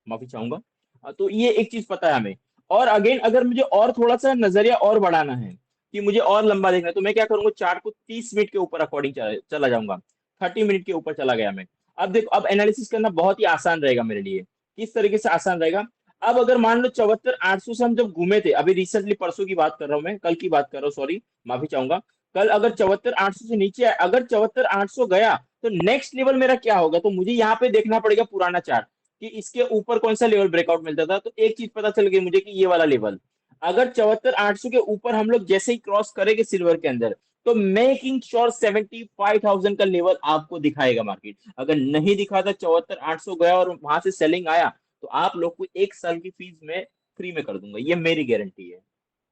माफी चाहूंगा। तो ये एक चीज पता है हमें। और अगेन अगर मुझे और थोड़ा सा नजरिया और बढ़ाना है कि मुझे और लंबा देखना है, तो मैं क्या करूंगा, चार्ट को 30 मिनट के ऊपर अकॉर्डिंग चला जाऊंगा। 30 मिनट के ऊपर चला गया मैं। अब देखो, अब एनालिसिस करना बहुत ही आसान रहेगा मेरे लिए। किस तरीके से आसान रहेगा? अब अगर मान लो 74,800 से हम जब घूमे थे, अभी रिसेंटली परसों की बात कर रहा हूं मैं, कल की बात कर रहा हूँ, सॉरी माफी चाहूंगा। कल अगर 74,800 से नीचे आया, अगर 74,800 गया तो नेक्स्ट लेवल मेरा क्या होगा? तो मुझे यहाँ पे देखना पड़ेगा पुराना चार्ट कि इसके ऊपर कौन सा लेवल ब्रेकआउट मिलता था। तो एक चीज पता चल गई मुझे कि ये वाला लेवल, अगर 74,800 के ऊपर हम लोग जैसे ही क्रॉस करेंगे सिल्वर के अंदर, तो मेकिंग श्योर 75,000 का लेवल आपको दिखाएगा मार्केट। अगर नहीं दिखा था, 74,800 गया और वहां से सेलिंग आया, तो आप लोग को 1 साल की फीस में फ्री में कर दूंगा, ये मेरी गारंटी है।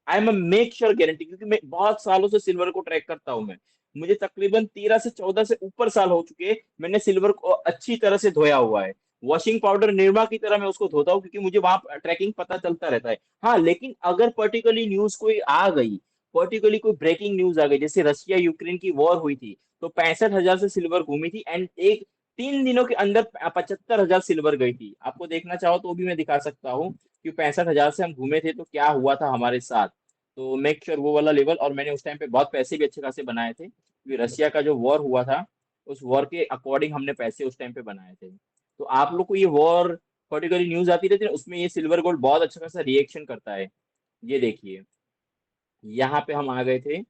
I am make sure guarantee, क्योंकि मैं बहुत सालों से सिल्वर को ट्रैक करता हूं मैं। मुझे तकरीबन 13 से 14 से ऊपर साल हो चुके हैं, मैंने सिल्वर को अच्छी तरह से धोया हुआ है। वॉशिंग पाउडर निरमा की तरह मैं उसको धोता हूँ, क्योंकि मुझे वहां ट्रैकिंग पता चलता रहता है। हाँ, लेकिन अगर पर्टिकुलरली न्यूज कोई आ गई, पर्टिकुलरली कोई ब्रेकिंग न्यूज आ गई, जैसे रशिया यूक्रेन की वॉर हुई थी, तो 65,000 से सिल्वर घूमी थी, एंड एक 3 दिनों के अंदर 75,000 सिल्वर गई थी। आपको देखना चाहो तो भी मैं दिखा सकता हूँ कि 65,000 से हम घूमे थे तो क्या हुआ था हमारे साथ। तो मेक श्योर वो वाला लेवल, और मैंने उस टाइम पे बहुत पैसे भी अच्छे खासे बनाए थे, क्योंकि रशिया का जो वॉर हुआ था, उस वॉर के अकॉर्डिंग हमने पैसे उस टाइम पे बनाए थे। तो आप लोग को ये वॉर पर्टिकुलरली न्यूज आती रहती है ना, उसमें ये सिल्वर गोल्ड बहुत अच्छा खासा रिएक्शन करता है। ये देखिए, यहाँ पे हम आ गए थे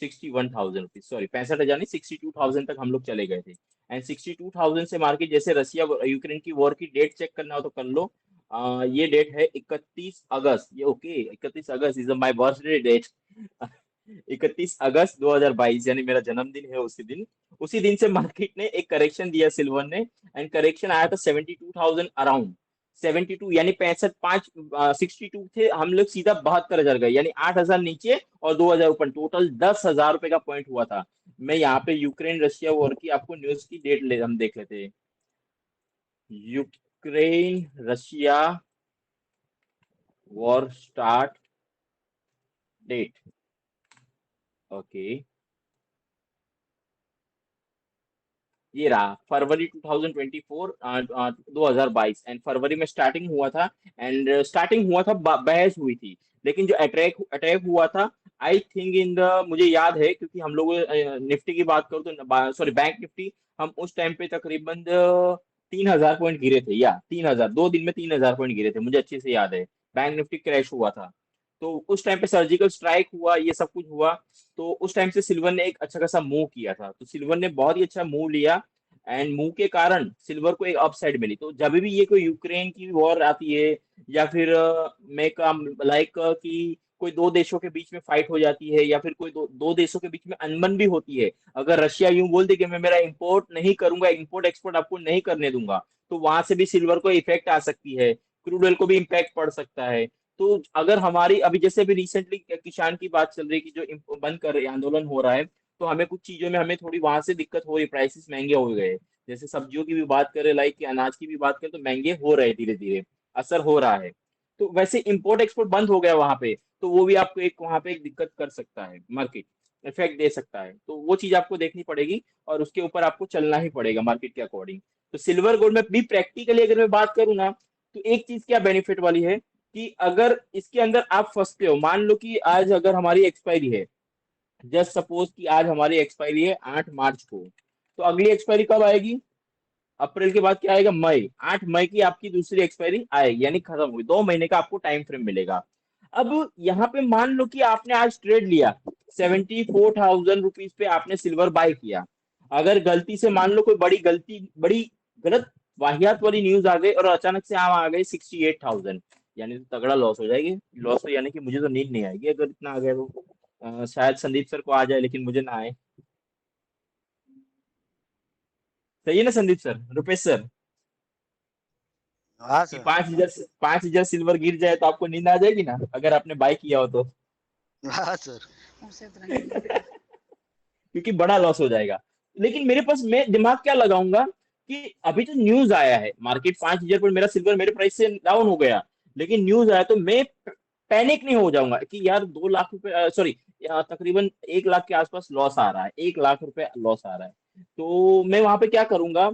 61,000 रुपीज, सॉरी 65,000 नहीं, 62,000 तक हम लोग चले गए थे। एंड 62,000 से मार्केट, जैसे रशिया यूक्रेन की वॉर की डेट चेक करना हो तो कर लो। ये डेट है 31 अगस्त, ये okay, 31 August is my birthday date. 31 अगस्त 2022, यानी मेरा जन्मदिन है उसी दिन से मार्केट ने एक करेक्शन दिया सिल्वर ने। एंड करेक्शन आया था 72,000 अराउंड। 72 यानी 65 62 थे हम लोग, सीधा 72,000 गए, यानी 8,000 नीचे और 2,000 ऊपर, टोटल 10,000 रुपए का पॉइंट हुआ था। मैं यहाँ पे यूक्रेन रशिया वॉर की आपको न्यूज की डेट हम देख लेते हैं। Ukraine Russia war start date, okay, ये रहा फरवरी 2024, 2022, एंड फरवरी में स्टार्टिंग हुआ था। एंड स्टार्टिंग हुआ था, बहस हुई थी। लेकिन जो अटैक अटैक हुआ था, आई थिंक इन द, मुझे याद है क्योंकि हम लोग निफ्टी की बात करो तो, सॉरी बैंक निफ्टी, हम उस टाइम पे तकरीबन 3,000 पॉइंट गिरे थे, या 3,000, 2 दिन में 3,000 पॉइंट गिरे थे, मुझे अच्छे से याद है। बैंक निफ्टी क्रैश हुआ था, तो उस टाइम पे सर्जिकल स्ट्राइक हुआ, ये सब कुछ हुआ। तो उस टाइम से सिल्वर ने एक अच्छा खासा मूव किया था, तो सिल्वर ने बहुत ही अच्छा मूव लिया। एंड मूव के कारण सिल्वर को एक अपसाइड मिली। तो जब भी ये कोई यूक्रेन की वॉर आती है, या फिर मेक लाइक कि कोई दो देशों के बीच में फाइट हो जाती है, या फिर कोई दो देशों के बीच में अनबन भी होती है, अगर रशिया यूं बोल दे कि मैं मेरा इंपोर्ट नहीं करूंगा, इंपोर्ट एक्सपोर्ट आपको नहीं करने दूंगा, तो वहां से भी सिल्वर को इफेक्ट आ सकती है, क्रूड ऑयल को भी इम्पैक्ट पड़ सकता है। तो अगर हमारी अभी जैसे अभी रिसेंटली किसान की बात चल रही है कि जो बंद कर रहे आंदोलन हो रहा है, तो हमें कुछ चीजों में हमें थोड़ी वहां से दिक्कत हो रही, प्राइसेस महंगे हो गए। जैसे सब्जियों की भी बात करें, लाइक कि अनाज की भी बात करें, तो महंगे हो रहे, धीरे धीरे असर हो रहा है। तो वैसे इंपोर्ट एक्सपोर्ट बंद हो गया वहां पे, तो वो भी आपको एक वहां पे एक दिक्कत कर सकता है, मार्केट इफेक्ट दे सकता है। तो वो चीज आपको देखनी पड़ेगी, और उसके ऊपर आपको चलना ही पड़ेगा मार्केट के अकॉर्डिंग। तो सिल्वर गोल्ड में भी प्रैक्टिकली अगर मैं बात करूँ ना, तो एक चीज क्या बेनिफिट वाली है कि अगर इसके अंदर आप फंसते हो, मान लो कि आज अगर हमारी एक्सपायरी है, जस्ट सपोज कि आज हमारी एक्सपायरी है 8 मार्च को, तो अगली एक्सपायरी कब आएगी? अप्रैल के बाद क्या आएगा? मई। 8 मई की आपकी दूसरी एक्सपायरी आएगी, यानी खत्म हुई, 2 महीने का आपको टाइम फ्रेम मिलेगा। अब यहाँ पे मान लो कि आपने आज ट्रेड लिया, 74,000 रुपीज पे आपने सिल्वर बाय किया। अगर गलती से मान लो कोई बड़ी गलत वाहियात वाली न्यूज आ गई और अचानक से आ गई 68,000, यानी तो तगड़ा लॉस हो जाएगी। लॉस तो यानी कि मुझे तो नींद नहीं आएगी अगर इतना आ गया तो। शायद संदीप सर को आ जाए, लेकिन मुझे ना आए। सही है ना संदीप सर, रुपेश सर, हाँ कि सर। 5,000 सिल्वर गिर जाए तो आपको नींद आ जाएगी ना, अगर आपने बाय किया हो तो। हाँ सर। क्योंकि बड़ा लॉस हो जाएगा। लेकिन मेरे पास, मैं दिमाग क्या लगाऊंगा कि अभी तो न्यूज आया है, मार्केट 5,000 पर मेरा सिल्वर मेरे प्राइस से डाउन हो गया, लेकिन न्यूज आया तो मैं पैनिक नहीं हो जाऊंगा कि यार 2 लाख रुपए, सॉरी, तकरीबन 1 लाख के आसपास लॉस आ रहा है, 1 लाख रुपए लॉस आ रहा है। तो मैं वहां पे क्या करूंगा,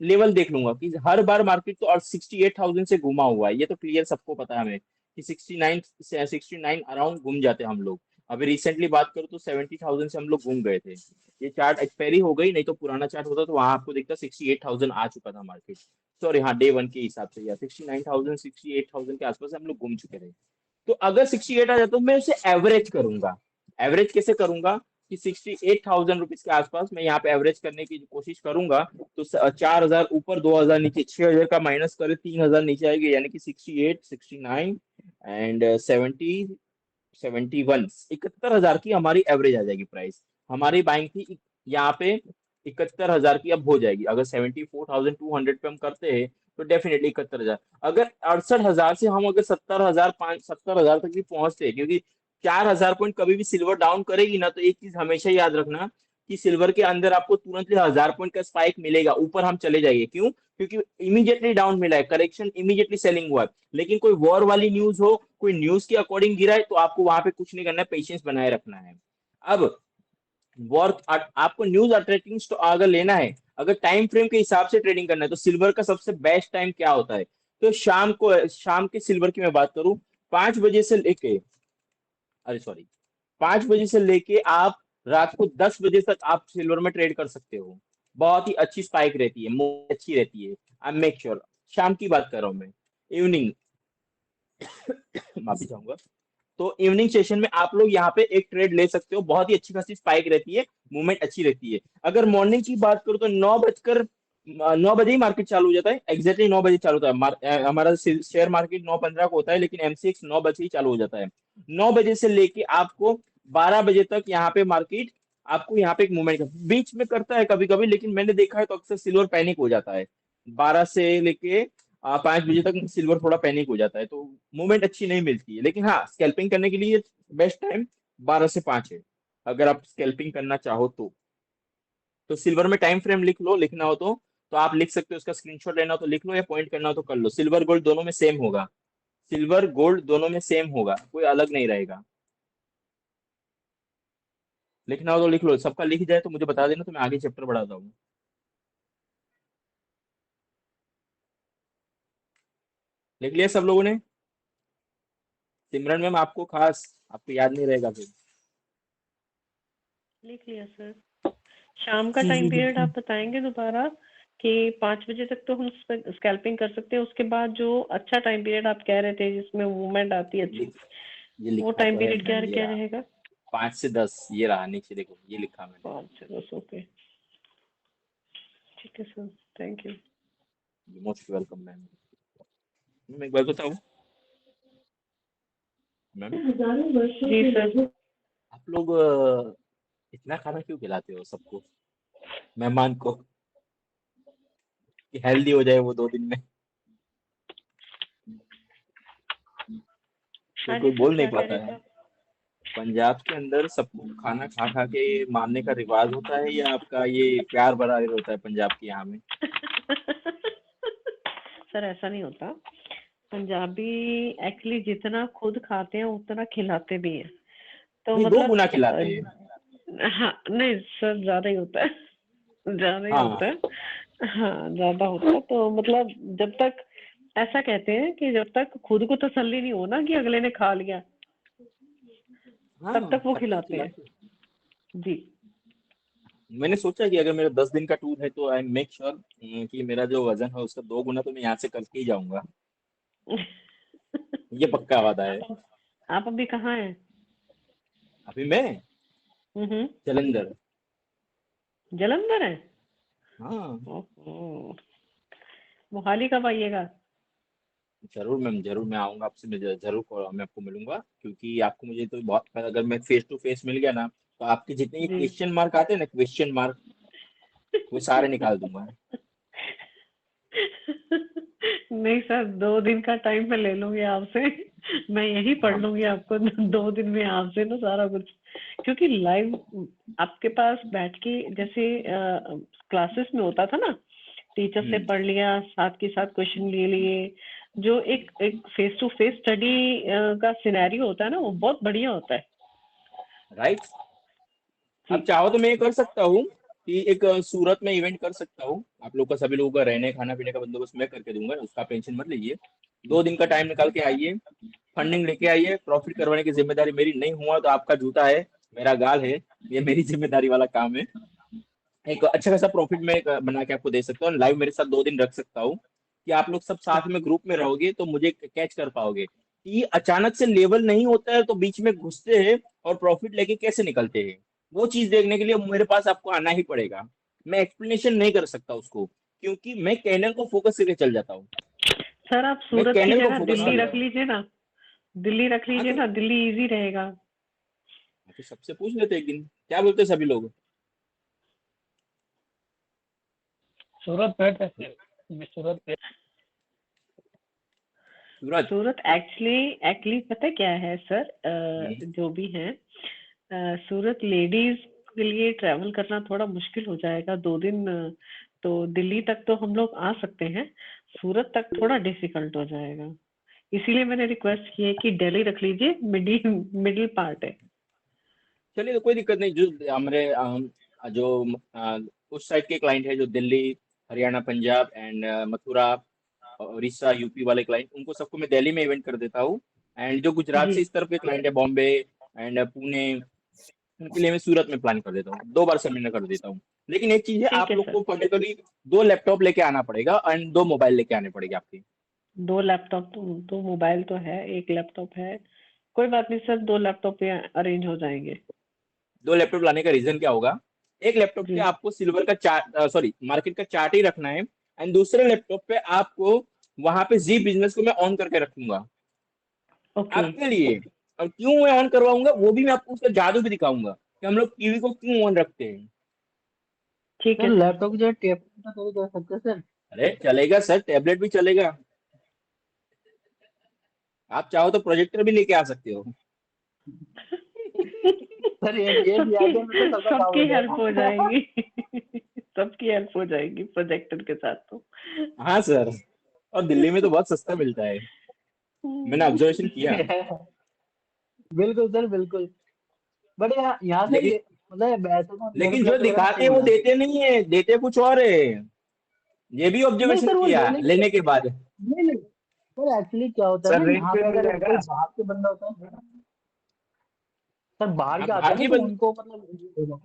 लेवल देख लूंगा कि हर बार मार्केट तो और 68,000 से घुमा हुआ है, ये तो क्लियर सबको पता है हमें कि 69 अराउंड घूम जाते हैं हम लोग। अभी रिसेंटली बात करूँ तो 70,000 से हम लोग घूम गए थे। ये चार्ट एक्सपायरी हो गई, नहीं तो पुराना चार्ट होता तो वहां आपको दिखता 68,000 आ चुका था मार्केट। सॉरी, हाँ, डे वन के हिसाब से या 69,000 68,000 के आसपास हम लोग घूम चुके थे। तो अगर 68 आ जाता तो मैं उसे एवरेज करूंगा। एवरेज कैसे करूंगा कि 68,000 रुपीज के आसपास मैं यहाँ पे एवरेज करने की कोशिश करूंगा। तो 4,000 ऊपर, 2,000 नीचे, 6,000 का माइनस करे 3,000 नीचे आएगी, यानी कि 68, 69 एंड 71, 71,000 की हमारी एवरेज आ जाएगी प्राइस। हमारी बाइंग थी यहाँ पे 71,000 की, अब हो जाएगी। अगर 74,200 पे हम करते हैं तो डेफिनेटली 71,000। अगर 68,000 से हम अगर 70,000 तक भी पहुंचते हैं, क्योंकि 4,000 पॉइंट कभी भी सिल्वर डाउन करेगी ना, तो एक चीज हमेशा याद रखना कि सिल्वर के अंदर आपको तुरंत ही 1,000 पॉइंट का स्पाइक मिलेगा, ऊपर हम चले जाएंगे। क्यों? क्योंकि इमीडिएटली डाउन मिला है, करेक्शन इमीडिएटली सेलिंग हुआ है। लेकिन कोई वॉर वाली न्यूज हो, कोई न्यूज के अकॉर्डिंग गिरा है, तो आपको वहां पे कुछ नहीं करना है, पेशेंस बनाए रखना है। अब वॉर, आपको न्यूज अट्रैक्टिंग अगर लेना है, अगर टाइम फ्रेम के हिसाब से ट्रेडिंग करना है, तो सिल्वर का सबसे बेस्ट टाइम क्या होता है? तो शाम के सिल्वर की मैं बात करूं, 5 बजे से लेके, अरे सॉरी, 5 बजे से लेके आप रात को 10 बजे तक आप सिल्वर में ट्रेड कर सकते हो। बहुत ही अच्छी स्पाइक रहती है, मूव अच्छी रहती है। आई मेक श्योर, शाम की बात कर रहा हूं मैं, इवनिंग, माफी चाहूंगा। तो इवनिंग सेशन में आप लोग यहाँ पे एक ट्रेड ले सकते हो, बहुत ही अच्छी खासी स्पाइक रहती है, मूवमेंट अच्छी रहती है। अगर मॉर्निंग की बात करूँ तो 9 बजे ही मार्केट चालू हो जाता है, एग्जैक्टली 9 बजे चालू होता है। हमारा शेयर मार्केट 9:15 को होता है, लेकिन एमसीएक्स 9 बजे ही चालू हो जाता है। 9 बजे से लेके आपको 12 बजे तक यहाँ पे मार्केट, आपको यहाँ पे एक मूवमेंट बीच में करता है कभी कभी, लेकिन मैंने देखा है तो अक्सर सिल्वर पैनिक हो जाता है। 12 से लेके 5 बजे तक सिल्वर थोड़ा पैनिक हो जाता है, तो मूवमेंट अच्छी नहीं मिलती है। लेकिन हाँ, स्कैल्पिंग करने के लिए बेस्ट टाइम 12 से 5 है, अगर आप स्कैल्पिंग करना चाहो तो सिल्वर में टाइम फ्रेम लिख लो, लिखना हो तो आप लिख सकते हो, उसका स्क्रीनशॉट लेना हो तो लिख लो, या पॉइंट करना हो तो कर लो। सिल्वर गोल्ड दोनों में सेम होगा, सिल्वर गोल्ड दोनों में सेम होगा, कोई अलग नहीं रहेगा। लिखना हो तो लिख लो, सबका लिख जाए तो मुझे बता देना, तो मैं आगे चैप्टर बढ़ाता हूँ। लिख लिया सब लोगों ने? सिमरन मैम, आपको खास, आपको याद नहीं रहेगा फिर। लिख लिया सर। शाम का जी टाइम जी पीरियड बिल्कुल। आप बताएंगे दोबारा कि 5 बजे तक तो हम स्कैल्पिंग कर सकते हैं, उसके बाद जो अच्छा टाइम पीरियड आप कह रहे थे जिसमें मूवमेंट आती है अच्छी, ये वो लिखा टाइम तो है पीरियड क्या मैम, ये क्या रहा, रहेगा? 5 से 10, ये रहा नीचे देखो, ये लिखा मैंने। 5 से 10, ओके, ठीक है sir, thank you. Most welcome ma'am. Ma'am एक बात बताऊँ मैम, जी सर। आप लोग इतना खाना क्यों खिलाते हो सबको, मेहमान को, कि हेल्दी हो जाए वो 2 दिन में? हाँ कोई जी सर, बोल नहीं क्या कह पाता रहे थे है। आप? पंजाब के अंदर सबको खाना खा खा के मारने का रिवाज होता है, या आपका ये प्यार भरा होता है पंजाब के यहाँ में? सर ऐसा नहीं होता, पंजाबी एक्चुअली जितना खुद खाते हैं उतना खिलाते भी हैं, तो नहीं, 2 गुना मतलब खिलाते हैं। हाँ नहीं सर, ज्यादा ही होता है, ज्यादा ही हाँ होता है। हाँ ज्यादा होता है, तो मतलब जब तक, ऐसा कहते हैं कि जब तक खुद को तसल्ली नहीं हो ना कि अगले ने खा लिया, हाँ, तब तक वो तब तक खिलाते हैं। खिलाते हैं। जी। मैंने सोचा कि अगर मेरा 10 दिन का टूर है तो आई मेक श्योर कि मेरा जो वजन है उसका 2 गुना तो मैं यहाँ से करके ही जाऊंगा। ये पक्का वादा है। आप अभी कहाँ हैं? अभी मैं हम्म। जलंधर। जलंधर है? हाँ, ओहो, मोहाली कब आइएगा? जरूर मैम, जरूर मैं आऊंगा आपसे, मैं आपको मिलूंगा, क्योंकि आपको मुझे तो बहुत, अगर मैं फेस टू फेस मिल गया ना, तो आपके जितने ये जी। क्वेश्चन मार्क आते हैं ना, क्वेश्चन मार्क, वो सारे निकाल दूंगा। नहीं सर, 2 दिन का टाइम मैं ले लूंगी आपसे। मैं यही पढ़ लूंगी आपको 2 दिन में आपसे ना सारा कुछ, क्योंकि लाइव आपके पास बैठ के जैसे क्लासेस में होता था ना, टीचर से पढ़ लिया, साथ के साथ क्वेश्चन ले लिए, जो एक एक फेस टू फेस स्टडी का सिनेरियो होता है ना, वो बहुत बढ़िया होता है। राइट। जी। अब चाहो तो मैं ये कर सकता हूँ कि एक सूरत में इवेंट कर सकता हूँ, आप लोग का सभी लोगों का रहने खाना पीने का बंदोबस्त मैं करके दूंगा, उसका टेंशन मत लीजिए। 2 दिन का टाइम निकाल के आइए, फंडिंग लेके आइए, प्रॉफिट करवाने की जिम्मेदारी मेरी, नहीं हुआ तो आपका जूता है मेरा गाल है, ये मेरी जिम्मेदारी वाला काम है। एक अच्छा खासा प्रॉफिट मैं बना के आपको दे सकता हूँ, लाइव मेरे साथ 2 दिन रख सकता हूँ कि आप लोग सब साथ में ग्रुप में रहोगे तो मुझे कैच कर पाओगे कि अचानक से लेवल नहीं होता है तो बीच में घुसते हैं और प्रॉफिट लेके कैसे निकलते हैं। वो चीज देखने के लिए मेरे पास आपको आना ही पड़ेगा। मैं एक्सप्लेनेशन नहीं कर सकता उसको, क्योंकि मैं कैनल को फोकस करके चल जाता हूँ। सर आप मैं सूरत की कैनल को जगह फोकस दिल्ली कर रख लीजिए ना, दिल्ली रख हाँ लीजिए तो ना, दिल्ली इजी रहेगा। तो सबसे पूछ लेते एक दिन, क्या बोलते हैं सभी लोग। सूरत बैठ सूरत पे सूरज। सूरत एक्चुअली पता क्या है सर, जो भी है सूरत लेडीज के लिए ट्रैवल करना थोड़ा मुश्किल हो जाएगा 2 दिन। तो दिल्ली तक तो हम लोग आ सकते हैं, सूरत तक थोड़ा डिफिकल्ट हो जाएगा, इसीलिए मैंने रिक्वेस्ट की है कि दिल्ली रख लीजिए, मिडिल मिडिल पार्ट है। चलिए तो कोई दिक्कत नहीं, जो हमारे जो उस साइड के क्लाइंट है जो दिल्ली हरियाणा पंजाब एंड मथुरा उड़ीसा यूपी वाले क्लाइंट, उनको सबको मैं दिल्ली में इवेंट कर देता हूँ। एंड जो गुजरात जी से इस तरफ के क्लाइंट है बॉम्बे एंड पुणे, उनके लिए मैं सूरत में प्लान कर देता हूँ, 2 बार सेमिनार कर देता हूँ। लेकिन एक चीज है, ठीक आप है लोग सर। को पर्टिकुलरली 2 लैपटॉप लेके आना पड़ेगा एंड 2 मोबाइल लेके आने पड़ेगा आपके। 2 लैपटॉप तो, 2 मोबाइल तो है, एक लैपटॉप है, कोई बात नहीं सर, 2 लैपटॉप पे अरेंज हो जाएंगे। 2 लैपटॉप लाने का रीजन क्या होगा, एक लैपटॉप पे जी आपको सिल्वर का चार्ट, सॉरी मार्केट का चार्ट ही रखना है, एंड दूसरे लैपटॉप पे आपको वहां पे जी बिजनेस को मैं ऑन करके रखूंगा ओके। आपके लिए। और क्यों मैं ऑन करवाऊंगा वो भी मैं आपको उसका जादू भी दिखाऊंगा कि हम लोग टीवी को क्यों ऑन रखते हैं। ठीक सर है सर। लैपटॉप की जगह टैबलेट का तो कर सकते हैं सर। अरे चलेगा सर, टैबलेट भी चलेगा, आप चाहो तो प्रोजेक्टर भी लेके आ सकते हो। सर ये भी सबकी आइडिया में तो सबका काम सबकी हो हेल्प हो जाएगा। जाएगी। सबकी हेल्प हो जाएगी प्रोजेक्टर के साथ तो। हाँ सर, और दिल्ली में तो बहुत सस्ता मिलता है, मैंने ऑब्जर्वेशन किया। बिल्कुल सर बिल्कुल। बट यहाँ से लेकिन मतलब ऐसे तो नेम लेकिन जो प्लेट वगैरह दिखाते सेम हैं वो है। देते नहीं है, देते कुछ और है, ये भी नहीं ऑब्जर्वेशन सर वो किया लेने के, लेने के बाद। नहीं नहीं सर एक्चुअली क्या होता है सर ना, रेट यहाँ पे पे मिल अगर कोई जाएगा। बाहर के बंदा होता है सर, बाहर आप के आते बाहर हैं ना की तो उनको मतलब,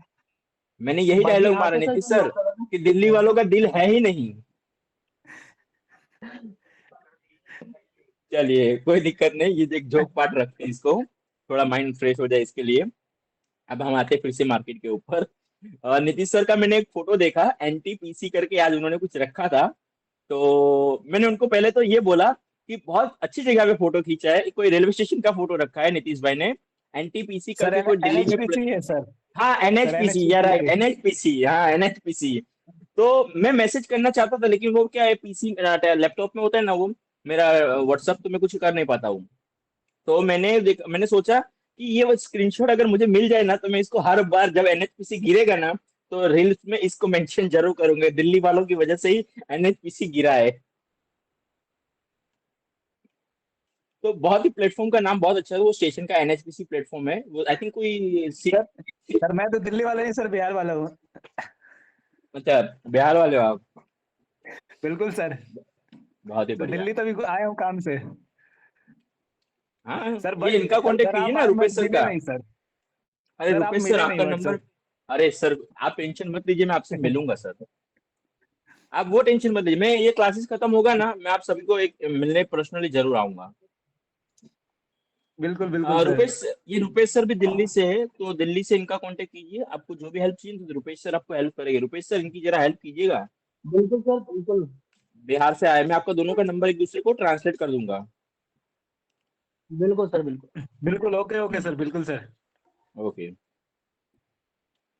मैंने यही बाकी डायलॉग यहाँ मारा पे सर नीतीश जो सर लोकल है कि दिल्ली ना। वालों का दिल है ही नहीं। चलिए कोई दिक्कत नहीं, ये एक जोक पार्ट रखते हैं इसको, थोड़ा माइंड फ्रेश हो जाए इसके लिए। अब हम आते हैं फिर से मार्केट के ऊपर। नीतीश सर का मैंने एक फोटो देखा, एनटीपीसी करके आज उन्होंने कुछ रखा था, तो मैंने उनको पहले तो ये बोला कि बहुत अच्छी जगह पे फोटो खींचा है, कोई रेलवे स्टेशन का फोटो रखा है नीतीश भाई ने, एनटीपीसी सर करके कोई दिल्ली में एनएचपीसी है सर। हाँ सर एनएचपीसी यार, एनएचपीसी है। एनएचपीसी, हाँ एनएचपीसी। तो मैं मैसेज करना चाहता था लेकिन वो क्या है, पीसी लैपटॉप में होता है ना वो, मेरा व्हाट्सअप तो मैं कुछ कर नहीं पाता हूँ। तो मैंने सोचा कि ये वो स्क्रीनशॉट अगर मुझे मिल जाए ना तो मैं इसको हर बार जब एनएचपीसी गिरेगा ना तो रील्स में इसको मेंशन जरूर करूंगा, दिल्ली वालों की वजह से ही एनएचपीसी गिरा है। तो बहुत ही प्लेटफॉर्म का नाम बहुत अच्छा है, वो स्टेशन का एनएचपीसी प्लेटफॉर्म है, वो आई थिंक कोई सर सर मैं तो दिल्ली वाला नहीं सर, बिहार वाला हूँ। अच्छा बिहार वाले हो आप, बिल्कुल सर। बहुत ही तो बढ़िया। दिल्ली तभी आया हूँ काम से। हाँ सर ये बट इनका सर कांटेक्ट कीजिए आप ना आज रुपेश सर मिले का। नहीं सर। अरे सर आप रुपेश सर मिले नहीं आपका बट नंबर, सर। अरे सर आप टेंशन मत लीजिए, मैं आपसे मिलूंगा सर, आप वो टेंशन मत लीजिए, मैं ये क्लासेस खत्म होगा ना मैं आप सभी को एक मिलने पर्सनली जरूर आऊंगा। बिल्कुल बिल्कुल सर। रुपेश सर भी दिल्ली से है, तो दिल्ली से इनका कांटेक्ट कीजिए, आपको जो भी हेल्प चाहिए तो रुपेश सर आपको हेल्प करेंगे, रुपेश सर इनकी जरा हेल्प कीजिएगा, बिल्कुल सर बिल्कुल। बिहार से आए, मैं आपका दोनों का नंबर एक दूसरे को ट्रांसलेट कर दूंगा। बिल्कुल सर बिल्कुल। बिल्कुल ओके ओके सर, बिल्कुल सर। ओके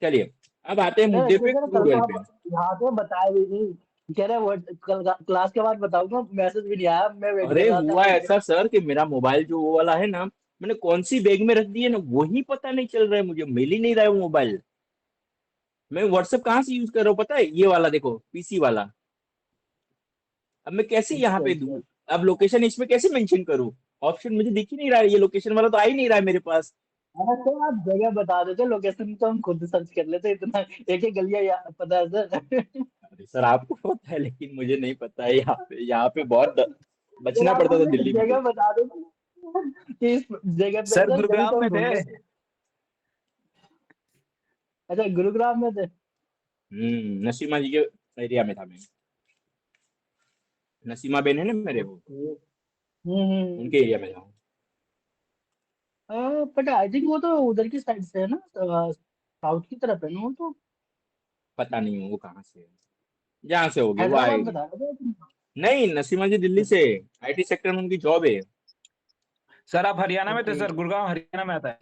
चलिए, अब आते हैं सर मुद्दे एक्चुअली पे, सर क्रूड कल तो ऑयल पे। आप यहाँ पे बताया भी नहीं, कह रहे वो कल क्लास के बाद बताऊंगा, मैसेज भी नहीं आया, मैं वेट कर अरे रहा था हुआ आपके। ऐसा सर कि मेरा मोबाइल जो वो वाला है ना, मैंने कौन सी बैग में रख दी है ना, वही पता नहीं चल रहा है, मुझे मिल ही नहीं रहा है वो मोबाइल। मैं व्हाट्सएप कहाँ से यूज कर रहा हूँ पता है, ये वाला देखो, पीसी वाला। अब मैं कैसे यहाँ अच्छा पे अच्छा। दूँ, अब लोकेशन इसमें कैसे मेंशन करूँ? ऑप्शन मुझे दिख ही नहीं रहा है, ये लोकेशन वाला तो आ ही नहीं रहा है मेरे पास। हाँ सर आप जगह बता देते, लोकेशन तो हम खुद सर्च कर लेते, इतना एक एक गलियां पता है सर। अरे सर आपको पता है, लेकिन मुझे नहीं पता है। यहाँ पे बहुत सर बचना आप पड़ता था मुझे दिल्ली में जगह तो। बता देते कि इस जगह पे है सर सर, तभी गुरुग्राम तो हम में थे। ढूंढ लेते। अच्छा गुरुग्राम में थे। नसीमा जी के एरिया में था मैं। नसीमा बेन है ना मेरे, वो ओके। उनके एरिया में था। बट आई थिंक वो तो उधर की साइड से है ना, साउथ की तरफ है ना वो तो। पता नहीं वो कहाँ से है, जहाँ से होगी वो हैदराबाद आएगी। बता रहे थे। नहीं, नसीमा जी दिल्ली से, आईटी सेक्टर में उनकी जॉब है। सर आप हरियाणा में थे ओके। सर, गुड़गांव हरियाणा में आता है।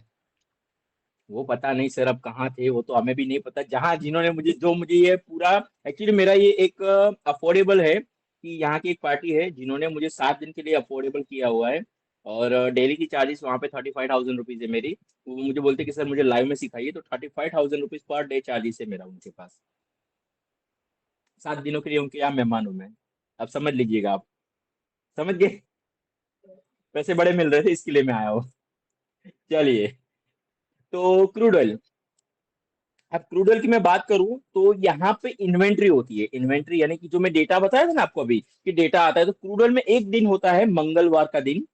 वो पता नहीं सर अब कहाँ थे, वो तो हमें भी नहीं पता। जहाँ जिन्होंने मुझे, जो मुझे ये पूरा, एक्चुअली मेरा ये एक अफोर्डेबल है कि यहाँ की एक पार्टी है जिन्होंने मुझे 7 दिन के लिए अफोर्डेबल किया हुआ है। और डेली की चार्जेस वहाँ पे 35,000 रुपीज है मेरी। वो मुझे बोलते कि सर मुझे लाइव में सिखाइए, तो 35,000 रुपीज पर डे चार्जेस है मेरा उनके पास। 7 दिनों के लिए उनके यहाँ मेहमान हूँ मैं। अब समझ लीजिएगा आप, समझ गए? पैसे बड़े मिल रहे थे इसके लिए मैं आया हूँ। चलिए, तो क्रूड ऑयल। अब क्रूड ऑयल की मैं बात करूं तो यहाँ पे इन्वेंट्री होती है। इन्वेंट्री यानी कि जो मैं डेटा बताया था ना आपको अभी, कि डेटा आता है, तो क्रूड ऑयल में एक दिन होता है मंगलवार का दिन,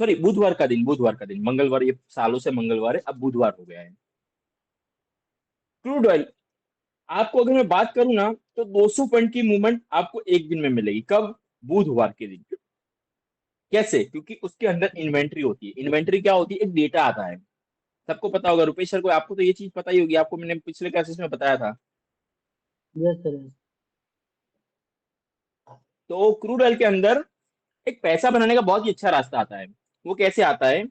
सॉरी बुधवार का दिन, बुधवार का दिन, मंगलवार ये सालों से मंगलवार है, अब बुधवार हो गया है। क्रूड ऑयल आपको अगर मैं बात करूं ना, तो 200 पॉइंट की मूवमेंट आपको एक दिन में मिलेगी। कब? बुधवार के दिन। कैसे? क्योंकि उसके अंदर इन्वेंट्री होती है। इन्वेंट्री क्या होती है? एक डेटा आता है, सबको पता होगा। रुपेश सर को, आपको तो ये चीज पता ही होगी, आपको मैंने पिछले क्लासेस में बताया था। Yes sir. तो क्रूड ऑयल के अंदर एक पैसा बनाने का बहुत ही अच्छा रास्ता आता है। वो कैसे आता है?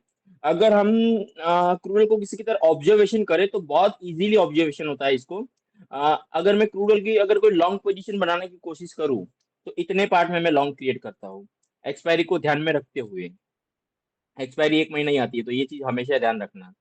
अगर हम क्रूड ऑयल को किसी की तरह ऑब्जर्वेशन करें तो बहुत इजीली ऑब्जर्वेशन होता है इसको। अगर मैं क्रूड ऑयल की अगर कोई लॉन्ग पोजीशन बनाने की कोशिश करूं, तो इतने पार्ट में मैं लॉन्ग क्रिएट करता हूँ, एक्सपायरी को ध्यान में रखते हुए। एक्सपायरी 1 महीना ही आती है, तो ये चीज हमेशा ध्यान रखना।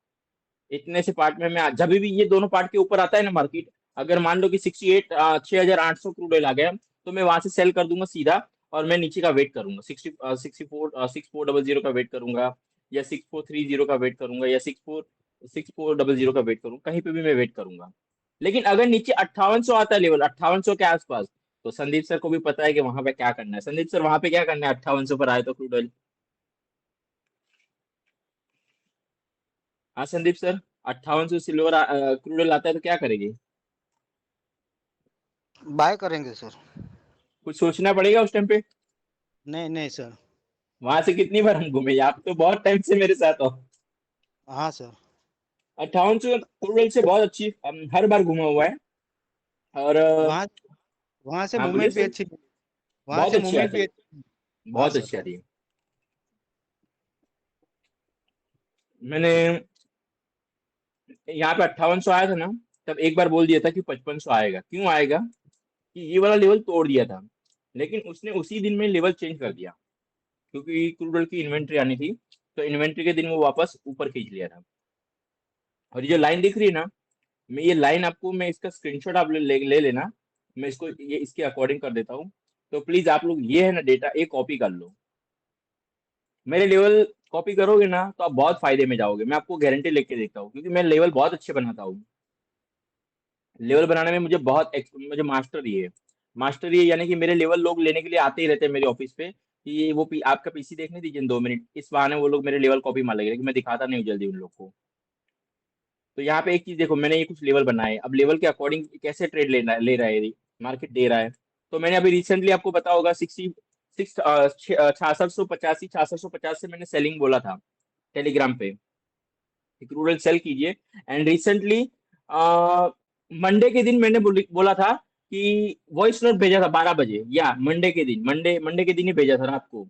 इतने से पार्ट में मैं, जब भी ये दोनों पार्ट के ऊपर आता है ना मार्केट, अगर मान लो कि 6,800 क्रूड ऑयल आ गया, तो मैं वहां से सेल कर दूंगा सीधा, और मैं नीचे का वेट करूंगा। 6400 का वेट करूंगा, या 6430 का वेट करूंगा, या 6400 का वेट करूंगा, कहीं पे भी मैं वेट करूंगा। लेकिन अगर नीचे 5800 आता है लेवल, 5800 के आसपास, तो संदीप सर को भी पता है कि वहां पे क्या करना है। संदीप सर वहां पे क्या करना है 5800 पर आए तो क्रूड ऑयल? हाँ Sandeep sir, 5800 silver crude oil आता है तो क्या करेंगे? बाय करेंगे सर। कुछ सोचना पड़ेगा उस टाइम पे। नहीं नहीं सर। वहां से कितनी बार हम घूमे, आप तो बहुत टाइम से मेरे साथ हो। हाँ सर। 5800 क्रूड ऑयल से बहुत अच्छी, हर बार घूमा हुआ है। और वहाँ वहाँ से हाँ बोलिए मूवमेंट भी सर। अच्छी, वहाँ बहुत से अच्छी मूवमेंट आती भी है, अच्छी। हाँ बहुत सर। अच्छी आती है। मैंने यहाँ पे 5800 आया था ना, तब एक बार बोल दिया था कि 5500 आएगा। क्यों आएगा? कि ये वाला लेवल तोड़ दिया था, लेकिन उसने उसी दिन में लेवल चेंज कर दिया, क्योंकि क्रूड ऑयल की इन्वेंट्री आनी थी, तो इन्वेंट्री के दिन वो वापस ऊपर खींच लिया था। और ये जो लाइन दिख रही है ना, मैं ये लाइन आपको, मैं इसका स्क्रीनशॉट आप ले लेना, मैं इसको ये इसके अकॉर्डिंग कर देता हूँ। तो प्लीज आप लोग ये है ना डेटा, एक कॉपी कर लो। मेरे लेवल कॉपी करोगे ना तो आप बहुत फायदे में जाओगे, मैं आपको गारंटी लेके देता हूँ, क्योंकि मैं लेवल बहुत अच्छे बनाता हूँ। लेवल बनाने में मुझे मुझे मास्टरी है। मास्टरी है यानी कि मेरे लेवल लोग लेने के लिए आते ही रहते हैं मेरे ऑफिस पे, कि ये वो आपका पीसी देखने दीजिए 2 मिनट, इस बहाने वो लोग मेरे लेवल कॉपी मार लेंगे, लेकिन मैं दिखाता नहीं हूँ जल्दी उन लोग को। तो यहाँ पे एक चीज देखो, मैंने ये कुछ लेवल बनाए, अब लेवल के अकॉर्डिंग कैसे ट्रेड ले रहा है मार्केट दे रहा है। तो मैंने अभी रिसेंटली आपको पता होगा 6650 से मैंने सेलिंग बोला था टेलीग्राम पे, क्रूड ऑयल सेल कीजिए। एंड रिसेंटली मंडे के दिन मैंने बोला था कि वॉइस नोट भेजा था 12 बजे, या मंडे के दिन, मंडे के दिन ही भेजा था रात को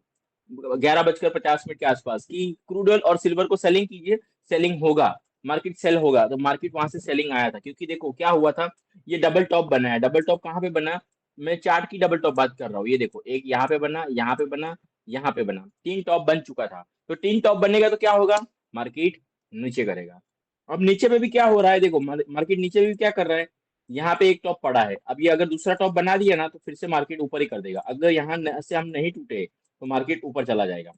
11:50 के आसपास, कि क्रूड ऑयल और सिल्वर को सेलिंग कीजिए, सेलिंग होगा। मार्केट सेल होगा, तो मार्केट वहां से सेलिंग आया था, क्योंकि देखो क्या हुआ था, ये डबल टॉप बना है। डबल टॉप कहाँ पे बना, मैं चार्ट की डबल टॉप बात कर रहा हूँ। ये देखो, एक यहाँ पे बना, यहाँ पे बना, यहाँ पे बना, 3 टॉप बन चुका था। तो 3 टॉप बनेगा तो क्या होगा, मार्केट नीचे करेगा। अब नीचे में भी क्या हो रहा है, देखो मार्केट नीचे में भी क्या कर रहा है, यहाँ पे एक टॉप पड़ा है। अब ये अगर दूसरा टॉप बना दिया ना, तो फिर से मार्केट ऊपर ही कर देगा। अगर यहाँ से हम नहीं टूटे तो मार्केट ऊपर चला जाएगा।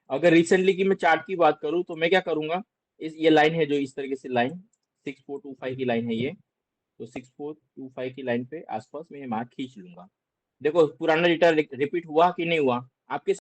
अगर रिसेंटली की मैं चार्ट की बात करूं, तो मैं क्या करूंगा, ये लाइन है जो इस तरीके से लाइन 6425 की लाइन है ये, तो 6425 की लाइन पे आसपास मैं ये मार्क खींच लूंगा। देखो पुराना डेटा रिपीट हुआ कि नहीं हुआ, आपके